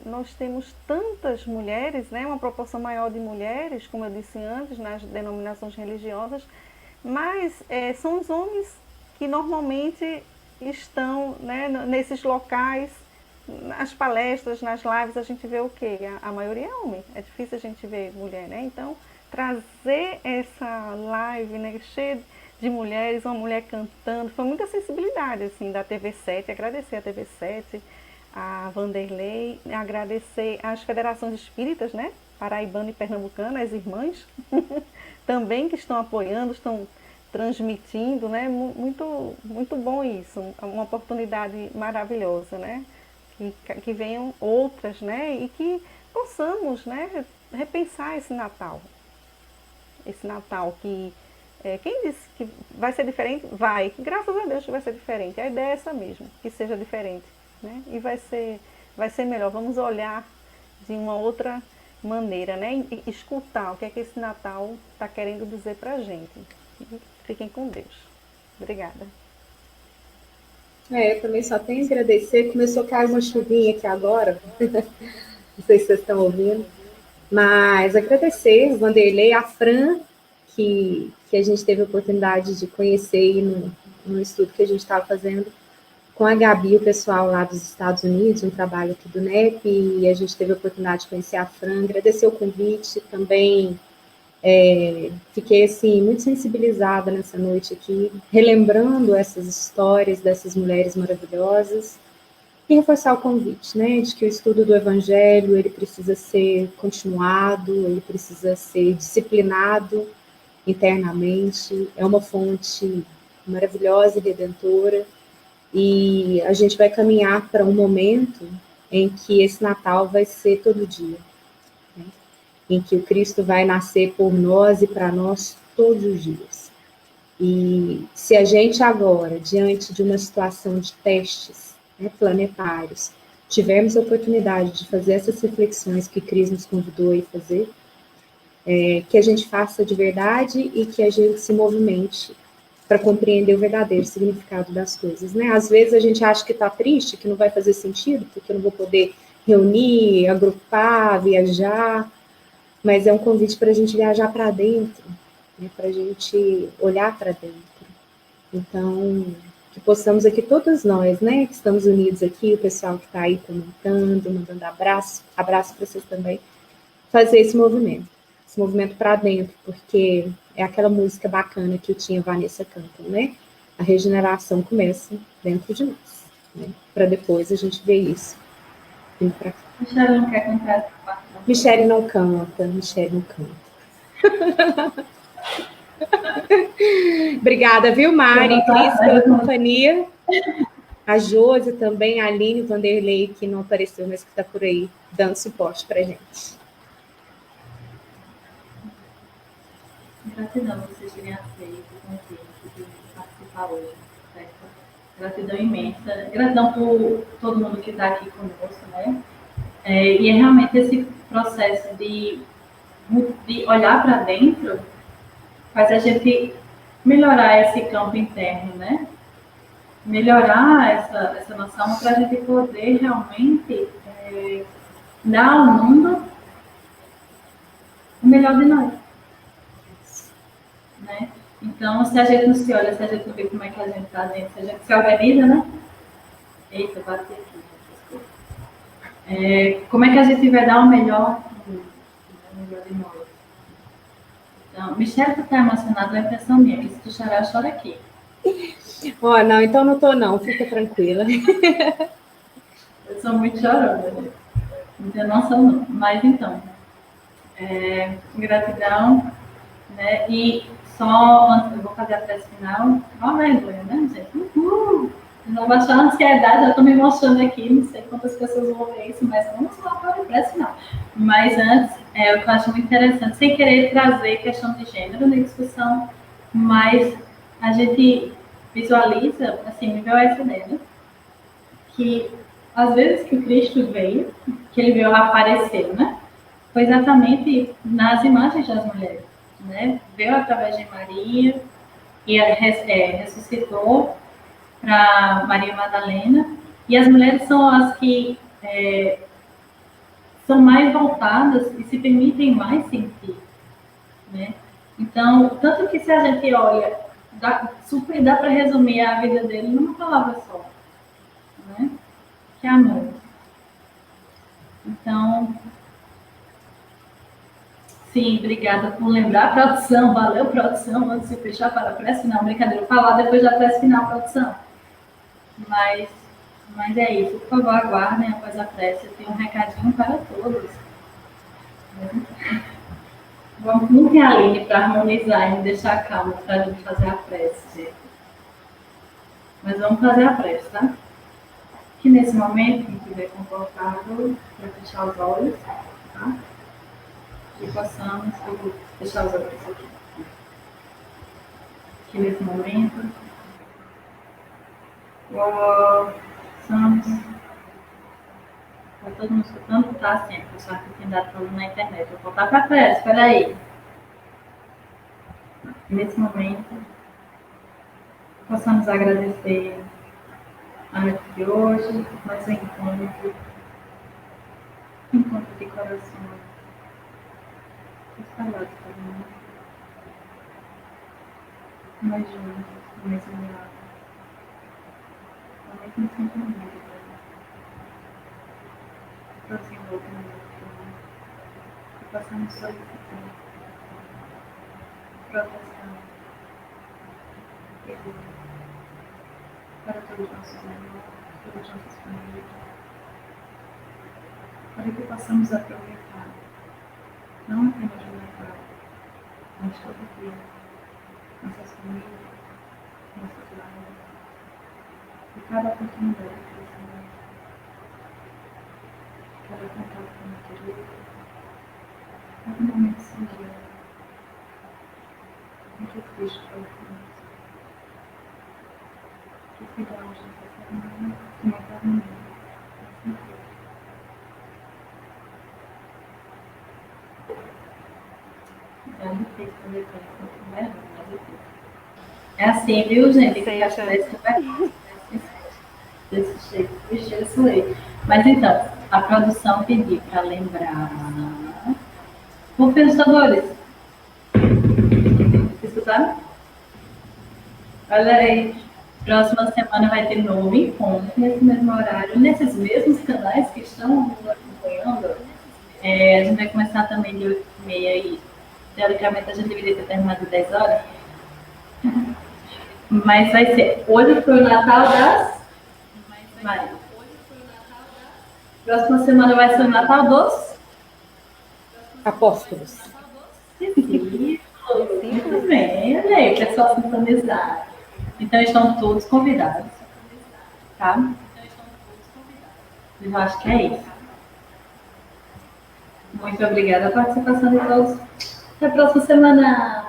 nós temos tantas mulheres, né, uma proporção maior de mulheres, como eu disse antes, nas denominações religiosas, mas são os homens que normalmente estão, né, nesses locais, nas palestras, nas lives, a gente vê o quê? A maioria é homem, é difícil a gente ver mulher, né? Então, trazer essa live, né, cheia de mulheres, uma mulher cantando, foi muita sensibilidade, assim, da TV7, agradecer a TV7, a Vanderlei, agradecer às federações espíritas, né, paraibana e pernambucana, as irmãs, também que estão apoiando, estão transmitindo, né, muito, muito bom isso, uma oportunidade maravilhosa, né, que venham outras, né, e que possamos, né, repensar esse Natal que, quem disse que vai ser diferente? Vai, que graças a Deus que vai ser diferente, a ideia é essa mesmo, que seja diferente. Né? E vai ser melhor. Vamos olhar de uma outra maneira, né? E escutar o que é que esse Natal está querendo dizer para a gente. E fiquem com Deus. Obrigada. Eu também só tenho a agradecer. Começou a cair uma chuvinha aqui agora. Não sei se vocês estão ouvindo. Mas agradecer o Vanderlei, a Fran, que a gente teve a oportunidade de conhecer no estudo que a gente estava fazendo com a Gabi, o pessoal lá dos Estados Unidos, um trabalho aqui do NEP, e a gente teve a oportunidade de conhecer a Fran, agradecer o convite, também fiquei, assim, muito sensibilizada nessa noite aqui, relembrando essas histórias dessas mulheres maravilhosas, E reforçar o convite, né, de que o estudo do Evangelho, ele precisa ser continuado, ele precisa ser disciplinado internamente, é uma fonte maravilhosa e redentora, e a gente vai caminhar para um momento em que esse Natal vai ser todo dia, né? Em que o Cristo vai nascer por nós e para nós todos os dias. E se a gente agora, diante de uma situação de testes, né, planetários, tivermos a oportunidade de fazer essas reflexões que Cris nos convidou a fazer, que a gente faça de verdade e que a gente se movimente para compreender o verdadeiro significado das coisas, né? Às vezes a gente acha que está triste, que não vai fazer sentido, porque eu não vou poder reunir, agrupar, viajar, mas é um convite para a gente viajar para dentro, né? Para a gente olhar para dentro. Então, que possamos aqui, todos nós, né, que estamos unidos aqui, o pessoal que está aí comentando, mandando abraço para vocês também, fazer esse movimento para dentro, porque é aquela música bacana que tinha Vanessa canta, né? A regeneração começa dentro de nós, né? Para depois a gente ver isso vindo para cá. Michele não quer cantar. Michele não canta, Michele não canta. Obrigada, viu, Mari, Cris, pela companhia. A Josi também, a Aline, o Vanderlei, que não apareceu, mas que está por aí, dando suporte para a gente. Gratidão por vocês terem aceito o convite de participar hoje, certo? Gratidão imensa. Gratidão por todo mundo que está aqui conosco, né? E é realmente esse processo de olhar para dentro faz a gente melhorar esse campo interno, né? Melhorar essa noção para a gente poder realmente dar ao mundo o melhor de nós, né? Então, se a gente não se olha, se a gente não vê como é que a gente está dentro, se a gente se organiza, né? Eita, bati aqui. Como é que a gente vai dar o melhor de nós? Então, Michele, tu tá emocionada, é uma impressão minha, que se tu chorar, chora aqui. Não, então não tô não, fica tranquila. Eu sou muito chorona, né? Então, não sou não. Mas, então, gratidão, né? E só, antes, eu vou fazer a prece final. Ó, vergonha, né, gente? Uhul! Não baixar a ansiedade, eu tô me emocionando aqui, não sei quantas pessoas vão ver isso, mas vamos lá para a prece final. Mas antes, o que eu acho muito interessante, sem querer trazer questão de gênero na discussão, mas a gente visualiza, assim, me veio essa ideia, né? Que às vezes que o Cristo veio, que ele veio aparecer, né? Foi exatamente nas imagens das mulheres, né? Veio através de Maria e ressuscitou para Maria Madalena, e as mulheres são as que são mais voltadas e se permitem mais sentir, né? Então, tanto que se a gente olha, super dá para resumir a vida dele numa palavra só, né? Que é amor. Então, sim, obrigada por lembrar a produção. Valeu, produção. Antes de fechar para a prece final, brincadeira, eu vou falar depois da prece final, produção. Mas é isso. Por favor, aguardem após a prece. Eu tenho um recadinho para todos. Vamos não tem a Aline para harmonizar e me deixar calma para a gente fazer a prece, gente. Mas vamos fazer a prece, tá? Que nesse momento, quem estiver confortável, para fechar os olhos, tá? E possamos fechar os olhos aqui. Que nesse momento, possamos. Está todo mundo escutando? Tá, assim, o pessoal que tem dado problema na internet. Vou voltar para a prece, espera aí. Nesse momento, possamos agradecer a noite de hoje, mais um encontro de coração. Está lá de todo mundo. Nós juntos, no mesmo lado. Ao mesmo sentimento. Próximo outro mundo. Que possamos solicitar proteção e luz para todos os nossos irmãos. pelas nossas famílias, para que possamos aproveitar não apenas o Natal, mas todo dia, nossas famílias, nossos lares, e cada oportunidade de crescimento, cada contato com a natureza, cada momento singelo em que Cristo foi conosco, que cuidamos dessa família e eternamente, assim foi. Já me fez fazer coisa com vergonha, mas eu fiz. É assim, viu, gente? Que acho que vai ser desse jeito, vixe, eu sou. Mas então, a produção pediu para lembrar. Pensadores, escutaram? Olha aí, próxima semana vai ter novo encontro nesse mesmo horário, nesses mesmos canais que estão nos acompanhando. A gente vai começar também de 8h30 e, teoricamente, a gente deveria ter terminado 10 horas. Mas vai ser. Hoje foi o Natal das. Vai. Próxima semana vai ser o Natal dos Apóstolos. Muito bem, olha aí, o pessoal sintonizado. Então estão todos convidados. Tá? Eu acho que é isso. Muito obrigada pela participação de todos. Até a próxima semana.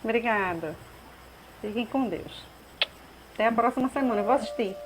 Obrigada. Fiquem com Deus. Até a próxima semana. Eu vou assistir.